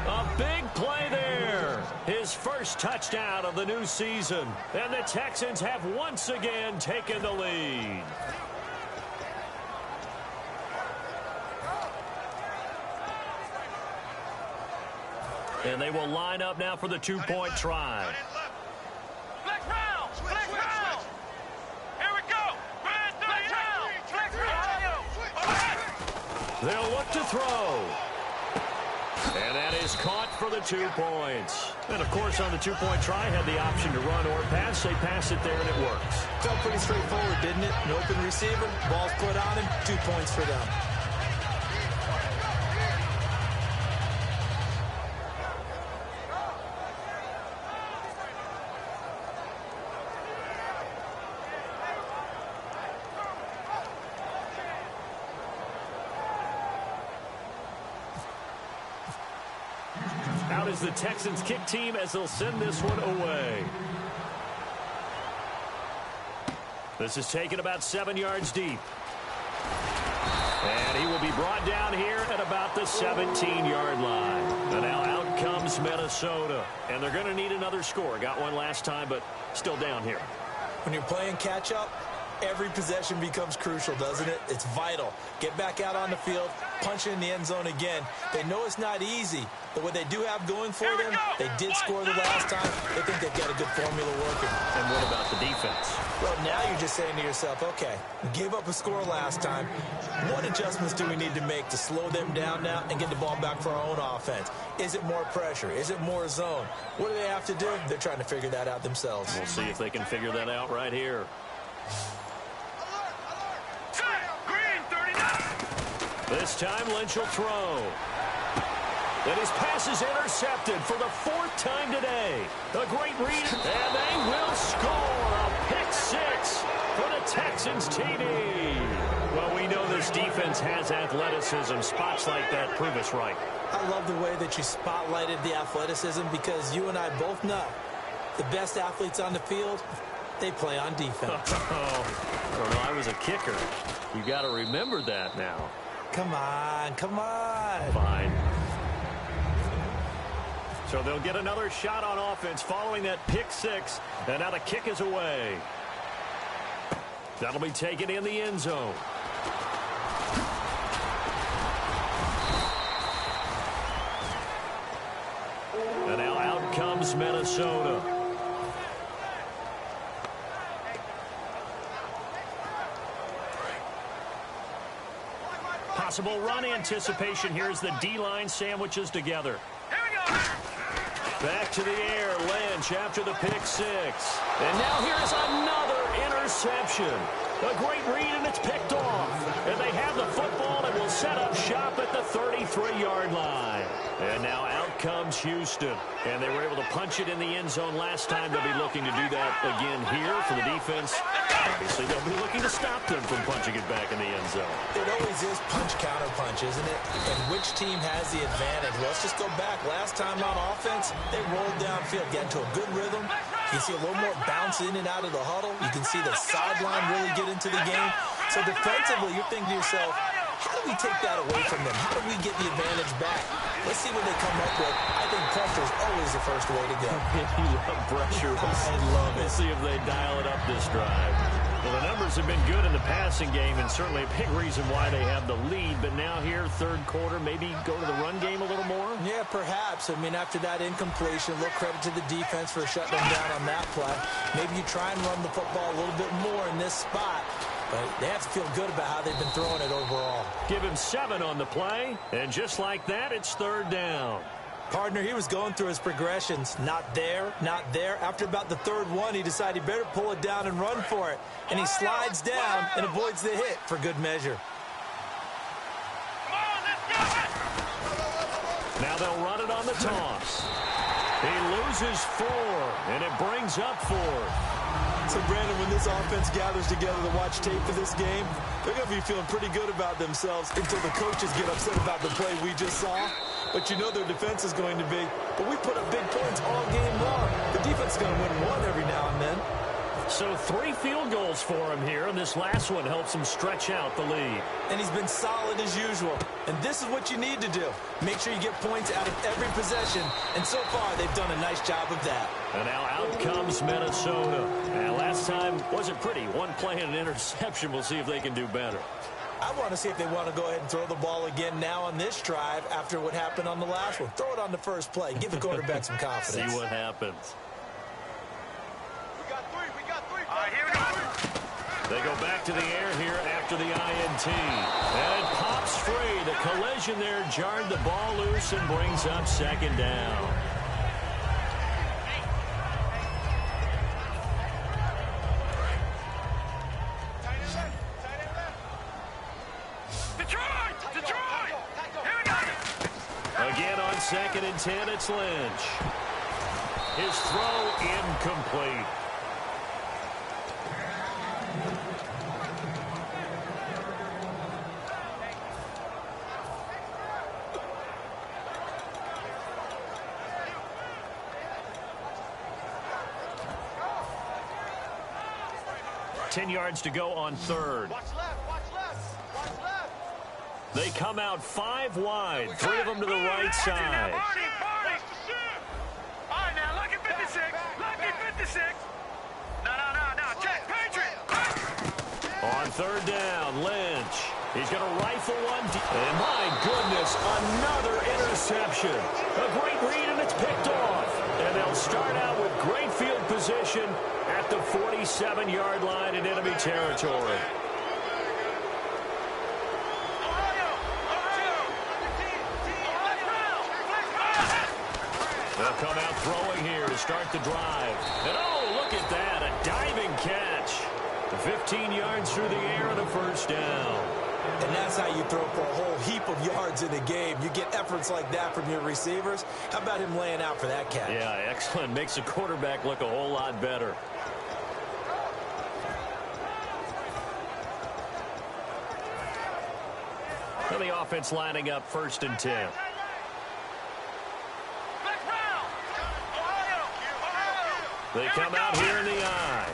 A big play there. His first touchdown of the new season. And the Texans have once again taken the lead. And they will line up now for the 2-point try.
Black round! Black round! Here we go! Black round!
They'll look to throw. And that is caught for the 2 points. And, of course, on the 2-point try, had the option to run or pass. They pass it there, and it works.
Felt pretty straightforward, didn't it? An open receiver, ball's put on him, 2 points for them.
Out is the Texans kick team as they'll send this one away. This is taken about 7 yards deep. And he will be brought down here at about the 17-yard line. And now out comes Minnesota. And they're going to need another score. Got one last time, but still down here.
When you're playing catch-up, every possession becomes crucial, doesn't it? It's vital. Get back out on the field, punch in the end zone again. They know it's not easy, but what they do have going for them, they did score the last time. They think they've got a good formula working.
And what about the defense?
Well, now you're just saying to yourself, okay, we gave up a score last time. What adjustments do we need to make to slow them down now and get the ball back for our own offense? Is it more pressure? Is it more zone? What do they have to do? They're trying to figure that out themselves.
We'll see if they can figure that out right here. This time, Lynch will throw. And his pass is intercepted for the 4th time today. A great read, and they will score a pick 6 for the Texans TD. Well, we know this defense has athleticism. Spots like that prove us right.
I love the way that you spotlighted the athleticism because you and I both know the best athletes on the field, they play on defense.
Oh, I was a kicker. You got to remember that now.
Come on, come on.
Fine. So they'll get another shot on offense following that pick 6. And now the kick is away. That'll be taken in the end zone. And now out comes Minnesota. Possible run anticipation. Here's the D-line sandwiches together.
Here we go.
Back to the air, Lynch after the pick 6. And now here's another interception. A great read, and it's picked off. And they have the football and will set up shop at the 33-yard line. And now out comes Houston. And they were able to punch it in the end zone last time. They'll be looking to do that again here for the defense. Obviously, they'll be looking to stop them from punching it back in the end zone.
It always is punch-counter-punch, isn't it? And which team has the advantage? Let's just go back. Last time on offense, they rolled downfield, get into a good rhythm. You see a little more bounce in and out of the huddle. You can see the sideline really get into the game. So defensively, you're thinking to yourself, how do we take that away from them? How do we get the advantage back? Let's see what they come up with. I think pressure is always the first way to go.
You love pressure.
I love it.
We'll see if they dial it up this drive. Well, the numbers have been good in the passing game, and certainly a big reason why they have the lead. But now here, third quarter, maybe go to the run game a little more?
Yeah, perhaps. I mean, after that incompletion, a little credit to the defense for shutting them down on that play. Maybe you try and run the football a little bit more in this spot. But they have to feel good about how they've been throwing it overall.
Give him 7 on the play, and just like that, it's third down.
Partner, he was going through his progressions. Not there, not there. After about the third one, he decided he better pull it down and run for it. And he slides down and avoids the hit for good measure.
Come on, let's go.
Now they'll run it on the toss. He loses 4, and it brings up 4.
So, Brandon, when this offense gathers together to watch tape for this game, they're going to be feeling pretty good about themselves until the coaches get upset about the play we just saw. But you know their defense is going to be, but we put up big points all game long. The defense is going to win one every now and then.
So 3 field goals for him here, and this last one helps him stretch out the lead.
And he's been solid as usual. And this is what you need to do. Make sure you get points out of every possession. And so far, they've done a nice job of that.
And now out comes Minnesota. Now, last time wasn't pretty. One play and an interception. We'll see if they can do better.
I want to see if they want to go ahead and throw the ball again now on this drive after what happened on the last one. Throw it on the first play. Give the quarterback some confidence.
See what happens.
All right, here we go.
They go back to the air here after the INT. And it pops free. The collision there jarred the ball loose and brings up 2nd down.
Detroit! Here we go.
Again on 2nd and 10, it's Lynch. His throw incomplete. Ten yards to go on 3rd.
Watch left, watch left, watch left.
They come out 5 wide, 3 of them to the right side.
Marty. All right, now, lucky 56. Lucky 56. No. Check, Patriot.
On 3rd down, Lynch. He's going to rifle one. And my goodness, another interception. A great read, and it's picked off. And they'll start out with great field position at the 47-yard line in enemy territory. They'll come out throwing here to start the drive. And oh, look at that, a diving catch. 15 yards through the air and a 1st down.
And that's how you throw for a whole heap of yards in a game. You get efforts like that from your receivers. How about him laying out for that catch?
Yeah, excellent. Makes the quarterback look a whole lot better. And the offense lining up 1st and 10. They come out here in the eye.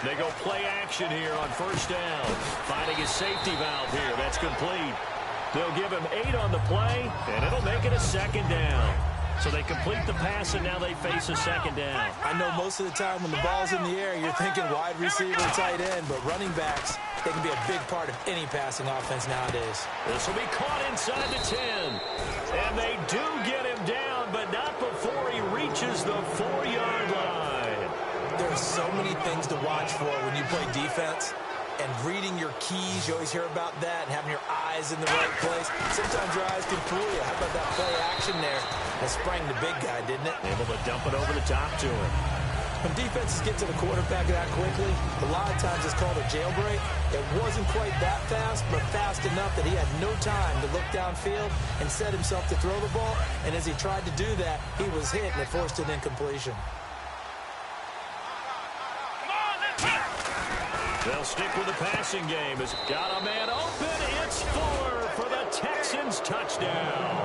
They go play action here on 1st down. Finding his safety valve here. That's complete. They'll give him 8 on the play, and it'll make it a 2nd down. So they complete the pass, and now they face a 2nd down.
I know most of the time when the ball's in the air, you're thinking wide receiver, tight end, but running backs, they can be a big part of any passing offense nowadays.
This will be caught inside the 10. And they do get him down, but not before he reaches the 4-yard line.
There are so many things to watch for when you play defense. And reading your keys, you always hear about that, and having your eyes in the right place. Sometimes your eyes can fool you. How about that play action there? That sprang the big guy, didn't it?
Able to dump it over the top to him.
When defenses get to the quarterback that quickly, a lot of times it's called a jailbreak. It wasn't quite that fast, but fast enough that he had no time to look downfield and set himself to throw the ball. And as he tried to do that, he was hit, and it forced an incompletion.
They'll stick with the passing game. Has got a man open. It's Fuller for the Texans touchdown.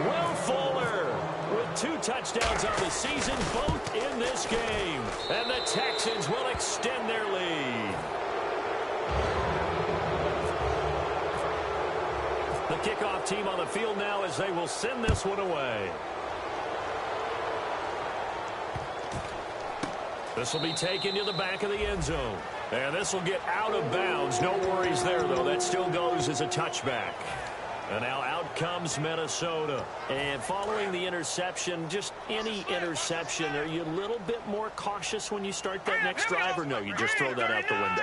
Will Fuller with 2 touchdowns on the season, both in this game. And the Texans will extend their lead. The kickoff team on the field now as they will send this one away. This will be taken to the back of the end zone. And this will get out of bounds. No worries there, though. That still goes as a touchback. And now out comes Minnesota. And following the interception, just any interception, are you a little bit more cautious when you start that next drive, or no, you just throw that out the window?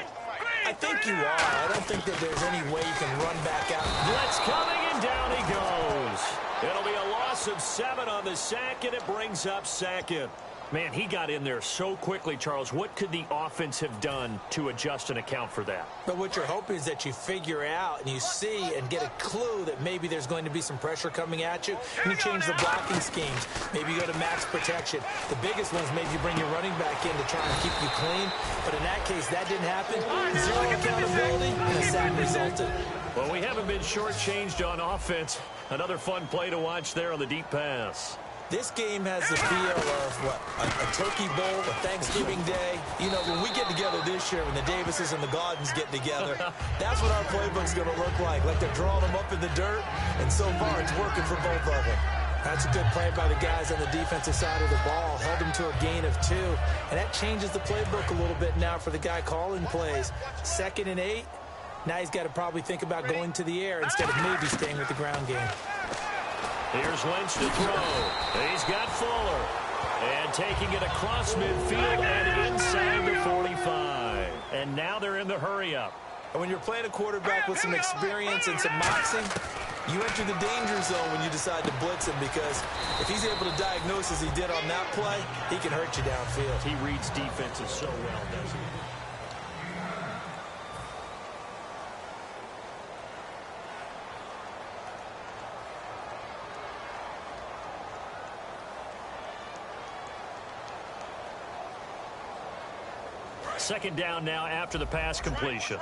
I think you are. I don't think that there's any way you can run back out.
Blitz coming, and down he goes. It'll be a loss of 7 on the sack, and it brings up 2nd. Man, he got in there so quickly, Charles. What could the offense have done to adjust and account for that?
But what you're hoping is that you figure out and you see and get a clue that maybe there's going to be some pressure coming at you, and you change the blocking schemes. Maybe you go to max protection. The biggest one is maybe you bring your running back in to try and keep you clean. But in that case, that didn't happen. Zero accountability, and a sack resulted.
Well, we haven't been shortchanged on offense. Another fun play to watch there on the deep pass.
This game has the feel of, a turkey bowl, a Thanksgiving day. You know, when we get together this year, when the Davises and the Gaudens get together, that's what our playbook's going to look like. Like they're drawing them up in the dirt, and so far it's working for both of them. That's a good play by the guys on the defensive side of the ball. Held them to a gain of 2, and that changes the playbook a little bit now for the guy calling plays. 2nd and 8. Now he's got to probably think about going to the air instead of maybe staying with the ground game.
Here's Lynch to throw. He's got Fuller. And taking it across midfield and inside the 45. And now they're in the hurry-up.
And when you're playing a quarterback with some experience and some moxie, you enter the danger zone when you decide to blitz him, because if he's able to diagnose as he did on that play, he can hurt you downfield.
He reads defenses so well, doesn't he? Second down now after the pass completion.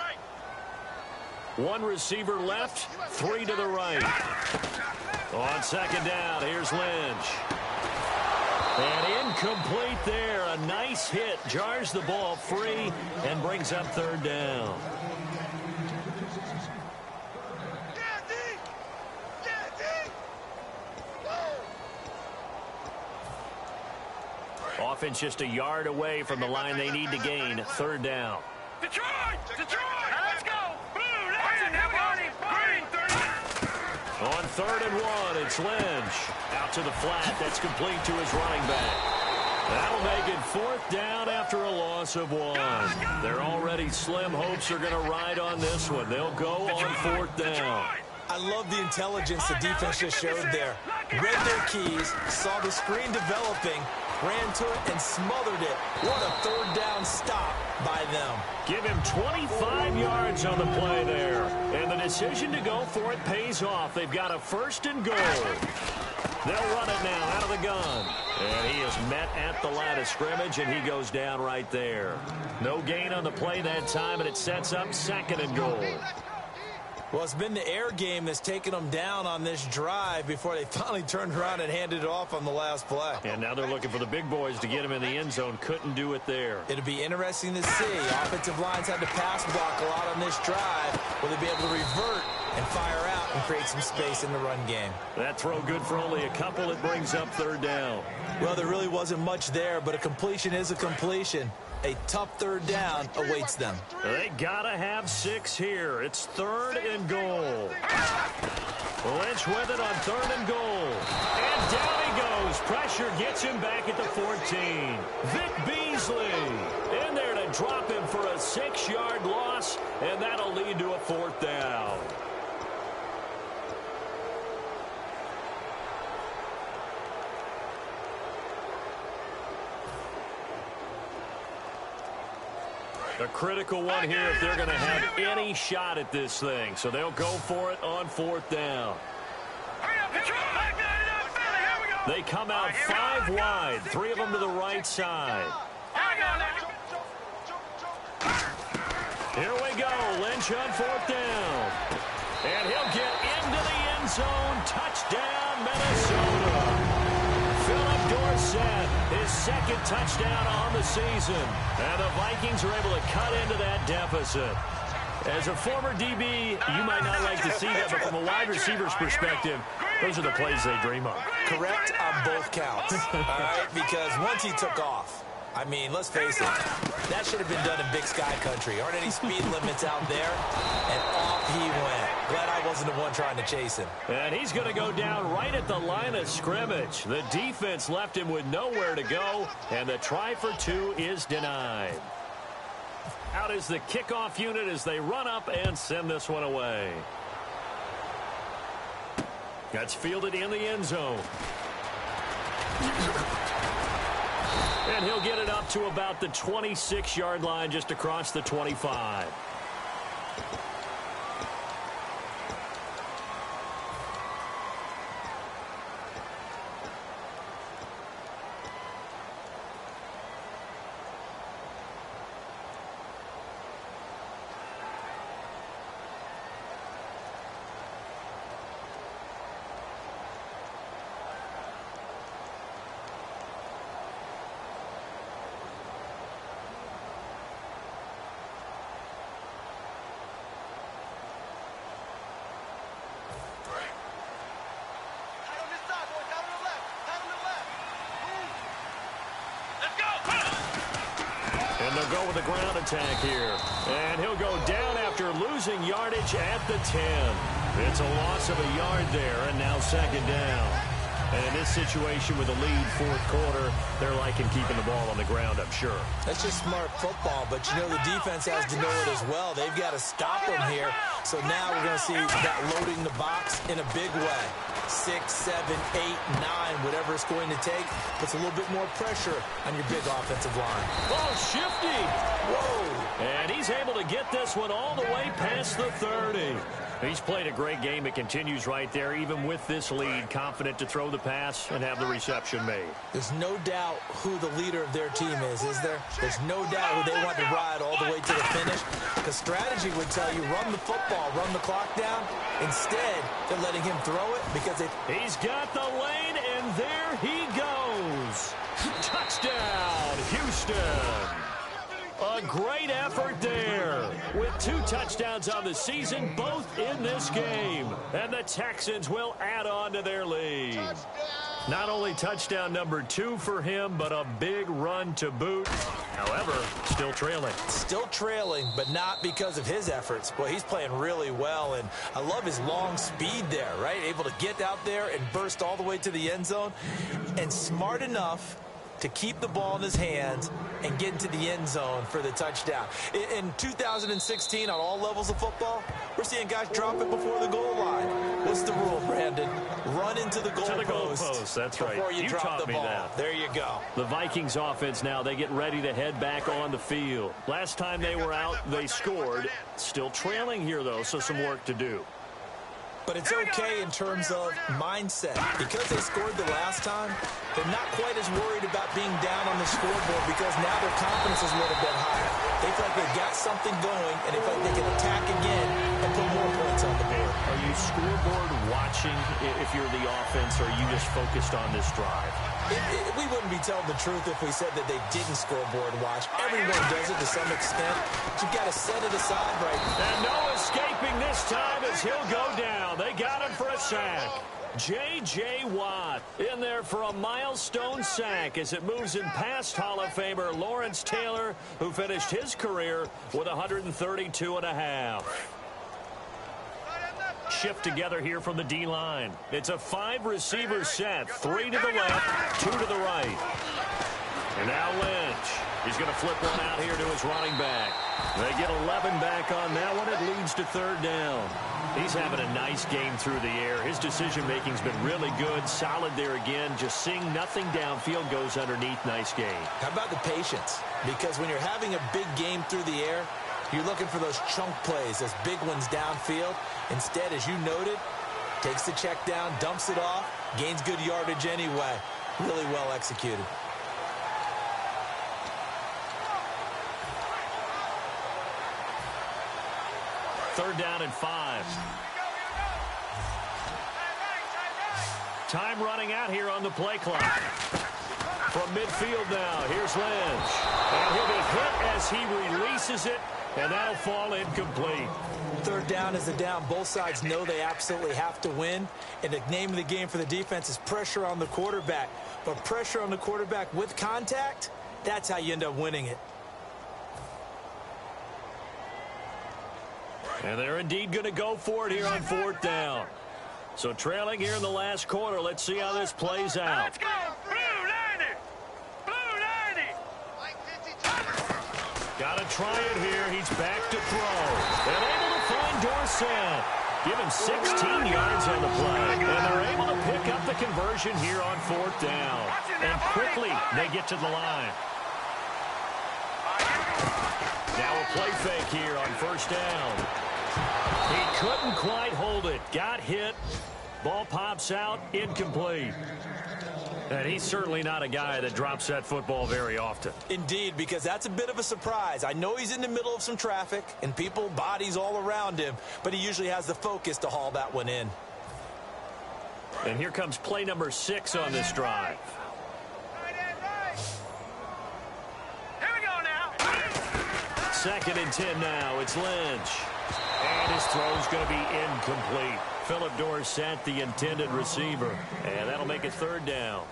One receiver left, 3 to the right. On second down, here's Lynch. And incomplete there. A nice hit. Jars the ball free and brings up 3rd down. Offense just a yard away from the line they need to gain. 3rd down.
Detroit! Detroit! Now let's go! Blue, green, 30.
On 3rd and 1, it's Lynch. Out to the flat. That's complete to his running back. That'll make it 4th down after a loss of 1. Their already slim hopes are going to ride on this one. They'll go on 4th down.
I love the intelligence the defense just showed there. Read their keys, saw the screen developing, ran to it and smothered it. What a 3rd down stop by them.
Give him 25 yards on the play there. And the decision to go for it pays off. They've got a 1st and goal. They'll run it now out of the gun. And he is met at the line of scrimmage, and he goes down right there. No gain on the play that time, and it sets up 2nd and goal.
Well, it's been the air game that's taken them down on this drive before they finally turned around and handed it off on the last play.
And now they're looking for the big boys to get him in the end zone. Couldn't do it there.
It'll be interesting to see. Offensive lines had to pass block a lot on this drive. Will they be able to revert and fire out and create some space in the run game?
That throw good for only a couple. It brings up 3rd down.
Well, there really wasn't much there, but a completion is a completion. A tough 3rd down awaits them.
They gotta have 6 here. It's 3rd and goal. Lynch with it on 3rd and goal. And down he goes. Pressure gets him back at the 14. Vic Beasley in there to drop him for a 6-yard loss, and that'll lead to a 4th down. A critical one here if they're going to have any shot at this thing. So they'll go for it on 4th down. They come out 5 wide, 3 of them to the right side. Here we go. Lynch on 4th down. And he'll get into the end zone. Touchdown, Minnesota. Philip Dorsett, his 2nd touchdown on the season. And the Vikings are able to cut into that deficit. As a former DB, you might not like to see that, but from a wide receiver's perspective, those are the plays they dream of.
Correct on both counts. All right, because once he took off, I mean, let's face it, that should have been done in Big Sky Country. Aren't any speed limits out there? And off he went. Glad I wasn't the one trying to chase him.
And he's going to go down right at the line of scrimmage. The defense left him with nowhere to go, and the try for 2 is denied. Out is the kickoff unit as they run up and send this one away. That's fielded in the end zone. And he'll get it up to about the 26-yard line, just across the 25. And they'll go with a ground attack here. And he'll go down after losing yardage at the 10. It's a loss of a yard there, and now second down. And in this situation with a lead fourth quarter, they're liking keeping the ball on the ground, I'm sure.
That's just smart football, but you know the defense has to know it as well. They've got to stop them here. So now we're going to see that loading the box in a big way. 6, 7, 8, 9, whatever it's going to take, puts a little bit more pressure on your big offensive line.
Oh, shifty.
Whoa.
And he's able to get this one all the way past the 30. He's played a great game. It continues right there, even with this lead, confident to throw the pass and have the reception made.
There's no doubt who the leader of their team is there? There's no doubt who they want to ride all the way to the finish. The strategy would tell you, run the football, run the clock down. Instead, they're letting him throw it because
he's got the lane, and there he goes. Touchdown, Houston. A great effort there with 2 touchdowns on the season, both in this game. And the Texans will add on to their lead. Not only touchdown number 2 for him, but a big run to boot. However, still trailing.
Still trailing, but not because of his efforts. Well, he's playing really well, and I love his long speed there, right? Able to get out there and burst all the way to the end zone, and smart enough to keep the ball in his hands and get into the end zone for the touchdown. In 2016, on all levels of football, we're seeing guys drop it before the goal line. What's the rule, Brandon? Run into the goalpost.
That's right.
Before you drop
taught
the
me
ball.
that.
There you go.
The Vikings offense now, they get ready to head back on the field. Last time they were out, they scored. Still trailing here, though, so some work to do.
But it's okay in terms of mindset. Because they scored the last time, they're not quite as worried about being down on the scoreboard because now their confidence is a little bit higher. They feel like they've got something going, and they feel like they can attack again and put more points on the board.
Are you scoreboard watching if you're the offense, or are you just focused on this drive?
We wouldn't be telling the truth if we said that they didn't scoreboard watch. Everyone does it to some extent. But you've got to set it aside right now.
And no escaping this time as he'll go down. They got him for a sack. J.J. Watt in there for a milestone sack as it moves in past Hall of Famer Lawrence Taylor, who finished his career with 132.5. Shift together here from the D-line. It's a 5-receiver set. 3 to the left, 2 to the right. And now Lynch. He's going to flip one out here to his running back. They get 11 back on that one. It leads to third down. He's having a nice game through the air. His decision-making's been really good. Solid there again. Just seeing nothing downfield, goes underneath. Nice game.
How about the patience? Because when you're having a big game through the air, you're looking for those chunk plays, those big ones downfield. Instead, as you noted, takes the check down, dumps it off, gains good yardage anyway. Really well executed.
Third down and 5. Time running out here on the play clock. From midfield now, here's Lynch. And he'll be hit as he releases it, and that'll fall incomplete.
Third down is a down. Both sides know they absolutely have to win. And the name of the game for the defense is pressure on the quarterback. But pressure on the quarterback with contact, that's how you end up winning it.
And they're indeed going to go for it here on fourth down. So trailing here in the last quarter. Let's see how this plays out.
Let's go. Blue 90. Blue 90.
Got to try it here. He's back to throw. And able to find Dorsett. Give him 16 yards on the play. And they're able to pick up the conversion here on 4th down. And quickly, they get to the line. Now a play fake here on 1st down. He couldn't quite hold it. Got hit. Ball pops out. Incomplete. And he's certainly not a guy that drops that football very often.
Indeed, because that's a bit of a surprise. I know he's in the middle of some traffic and people, bodies all around him, but he usually has the focus to haul that one in.
And here comes play number 6 on this drive.
Here we go now.
2nd and 10 now. It's Lynch. And his throw's going to be incomplete. Philip Dorsett, the intended receiver. And that'll make it 3rd down.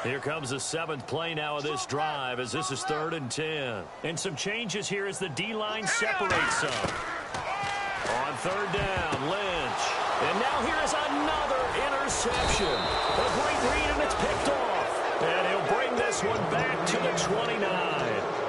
Here comes the 7th play now of this drive as this is 3rd and 10. And some changes here as the D-line separates some. On 3rd down, Lynch. And now here is another interception. A great read, and it's picked off. And he'll bring this one back to the 29.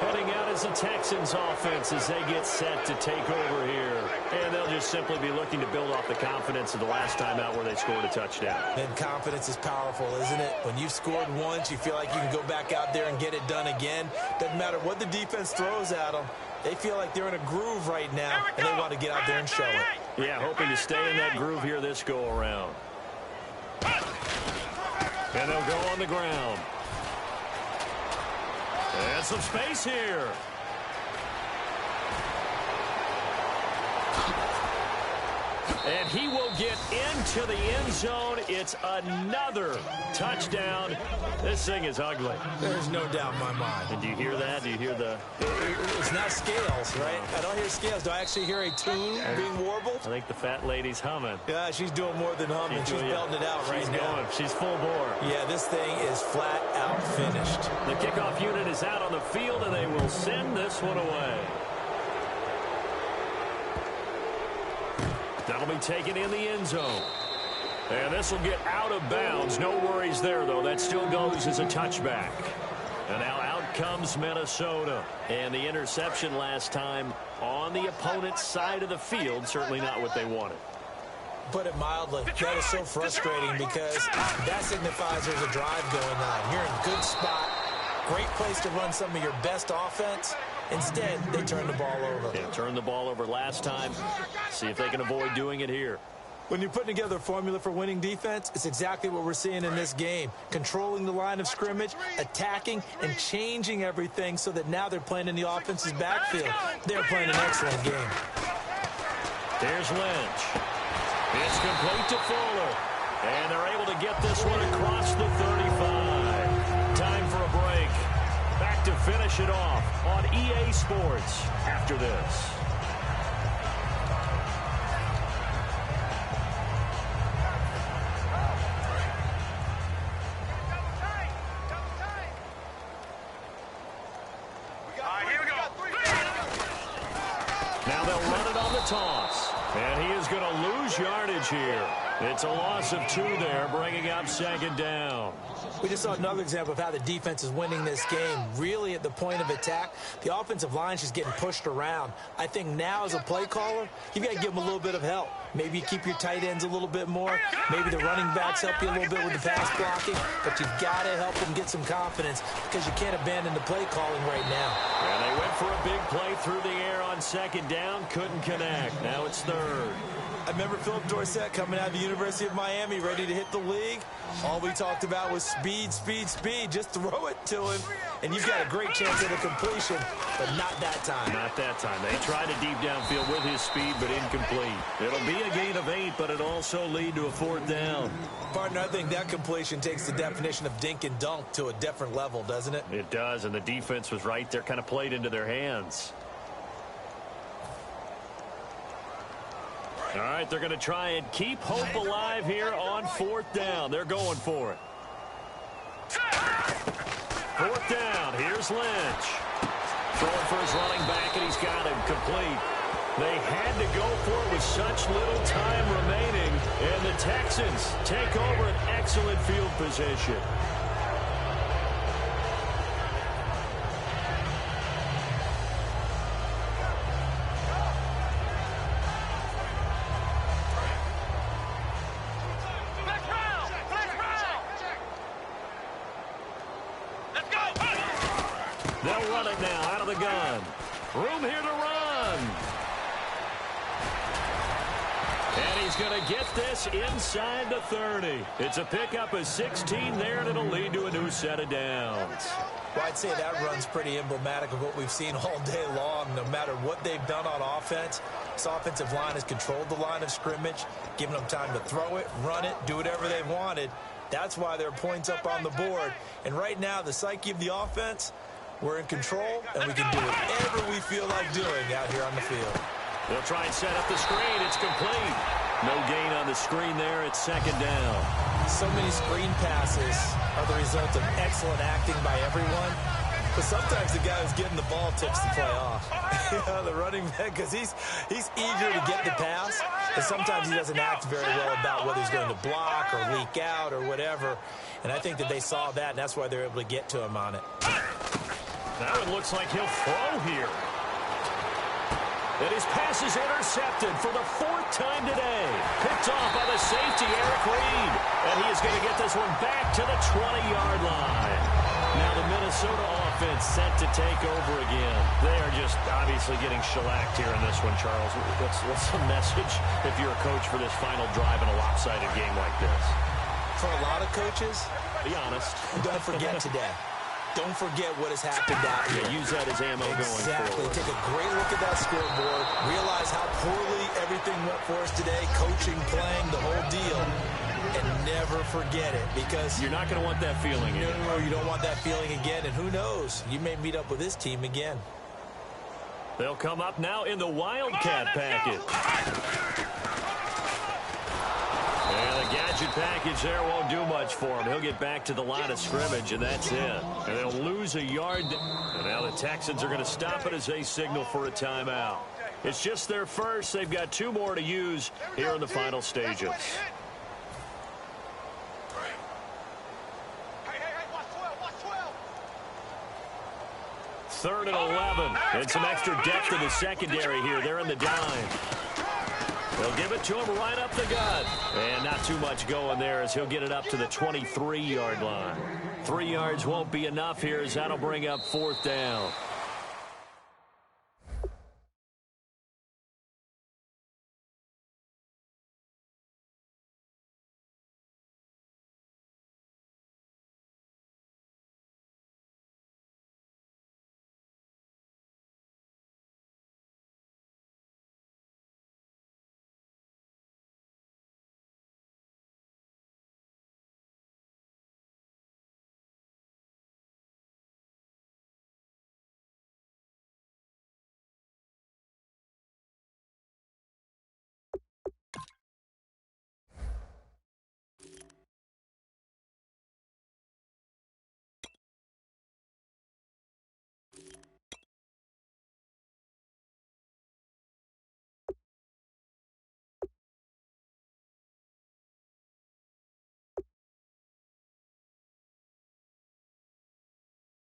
Heading out as the Texans offense as they get set to take over here. And they'll just simply be looking to build off the confidence of the last time out where they scored a touchdown.
And confidence is powerful, isn't it? When you've scored once, you feel like you can go back out there and get it done again. Doesn't matter what the defense throws at them. They feel like they're in a groove right now, and they want to get out there and show it.
Yeah, hoping to stay in that groove here this go-around. And they'll go on the ground. And some space here. And he will get into the end zone. It's another touchdown. This thing is ugly.
There's no doubt in my mind.
And do you hear that? Do you hear the...
It's not scales, right? I don't hear scales. Do I actually hear a tune being warbled?
I think the fat lady's humming.
Yeah, she's doing more than humming. She's belting it out right now.
She's full bore.
Yeah, this thing is flat out finished.
The kickoff unit is out on the field, and they will send this one away. That'll be taken in the end zone. And this will get out of bounds. No worries there, though. That still goes as a touchback. And now out comes Minnesota. And the interception last time on the opponent's side of the field. Certainly not what they wanted.
Put it mildly, that is so frustrating because that signifies there's a drive going on. You're in a good spot. Great place to run some of your best offense. Instead, they turn the ball over.
They turned the ball over last time. See if they can avoid doing it here.
When you're putting together a formula for winning defense, it's exactly what we're seeing in this game. Controlling the line of scrimmage, attacking, and changing everything so that now they're playing in the offense's backfield. They're playing an excellent game.
There's Lynch. It's complete to Fuller. And they're able to get this one across the 35. Time for a break. Back to finish it off on EA Sports after this. Now they'll run it on the toss. And he is going to lose yardage here. It's a loss of 2 there, bringing up 2nd down.
We just saw another example of how the defense is winning this game. Really at the point of attack, the offensive line is just getting pushed around. I think now as a play caller, you've got to give them a little bit of help. Maybe you keep your tight ends a little bit more. Maybe the running backs help you a little bit with the pass blocking. But you've got to help them get some confidence because you can't abandon the play calling right now.
And they went for a big play through the air on 2nd down. Couldn't connect. Now it's 3rd.
I remember Philip Dorsett coming out of the University of Miami ready to hit the league. All we talked about was speed, speed, speed. Just throw it to him, and you've got a great chance at a completion, but not that time.
Not that time. They tried a deep downfield with his speed, but incomplete. It'll be a gain of 8, but it'll also lead to a 4th down.
Partner, I think that completion takes the definition of dink and dunk to a different level, doesn't it?
It does, and the defense was right there, kind of played into their hands. All right, they're going to try and keep hope alive here on 4th down. They're going for it. 4th down. Here's Lynch. Throwing for his running back, and he's got him complete. They had to go for it with such little time remaining, and the Texans take over an excellent field position. He'll run it now out of the gun. Room here to run. And he's going to get this inside the 30. It's a pickup of 16 there, and it'll lead to a new set of downs.
Well, I'd say that run's pretty emblematic of what we've seen all day long. No matter what they've done on offense, this offensive line has controlled the line of scrimmage, given them time to throw it, run it, do whatever they wanted. That's why there are points up on the board. And right now, the psyche of the offense, we're in control, and we can do whatever we feel like doing out here on the field.
They'll try and set up the screen. It's complete. No gain on the screen there. It's second down.
So many screen passes are the result of excellent acting by everyone. But sometimes the guy who's getting the ball tips the play off. The running back, because he's eager to get the pass. And sometimes he doesn't act very well about whether he's going to block or leak out or whatever. And I think that they saw that, and that's why they're able to get to him on it.
Now it looks like he'll throw here. And his pass is intercepted for the 4th time today. Picked off by the safety, Eric Reed. And he is going to get this one back to the 20-yard line. Now the Minnesota offense set to take over again. They are just obviously getting shellacked here in this one, Charles. What's the message if you're a coach for this final drive in a lopsided game like this?
For a lot of coaches,
be honest.
Don't forget today. Don't forget what has happened out here.
Yeah, use that as ammo going forward.
Take a great look at that scoreboard. Realize how poorly everything went for us today. Coaching, playing, the whole deal. And never forget it, because
you're not going to want that feeling again.
No, you don't want that feeling again. And who knows? You may meet up with this team again.
They'll come up now in the Wildcat package. And the gadget package there won't do much for him. He'll get back to the line of scrimmage, and that's it. And they'll lose a yard. And now the Texans are going to stop it as they signal for a timeout. It's just their first. They've got 2 more to use here in the final stages. Third and 11. And some extra depth in the secondary here. They're in the dime. They'll give it to him right up the gut. And not too much going there as he'll get it up to the 23-yard line. 3 yards won't be enough here as that'll bring up 4th down.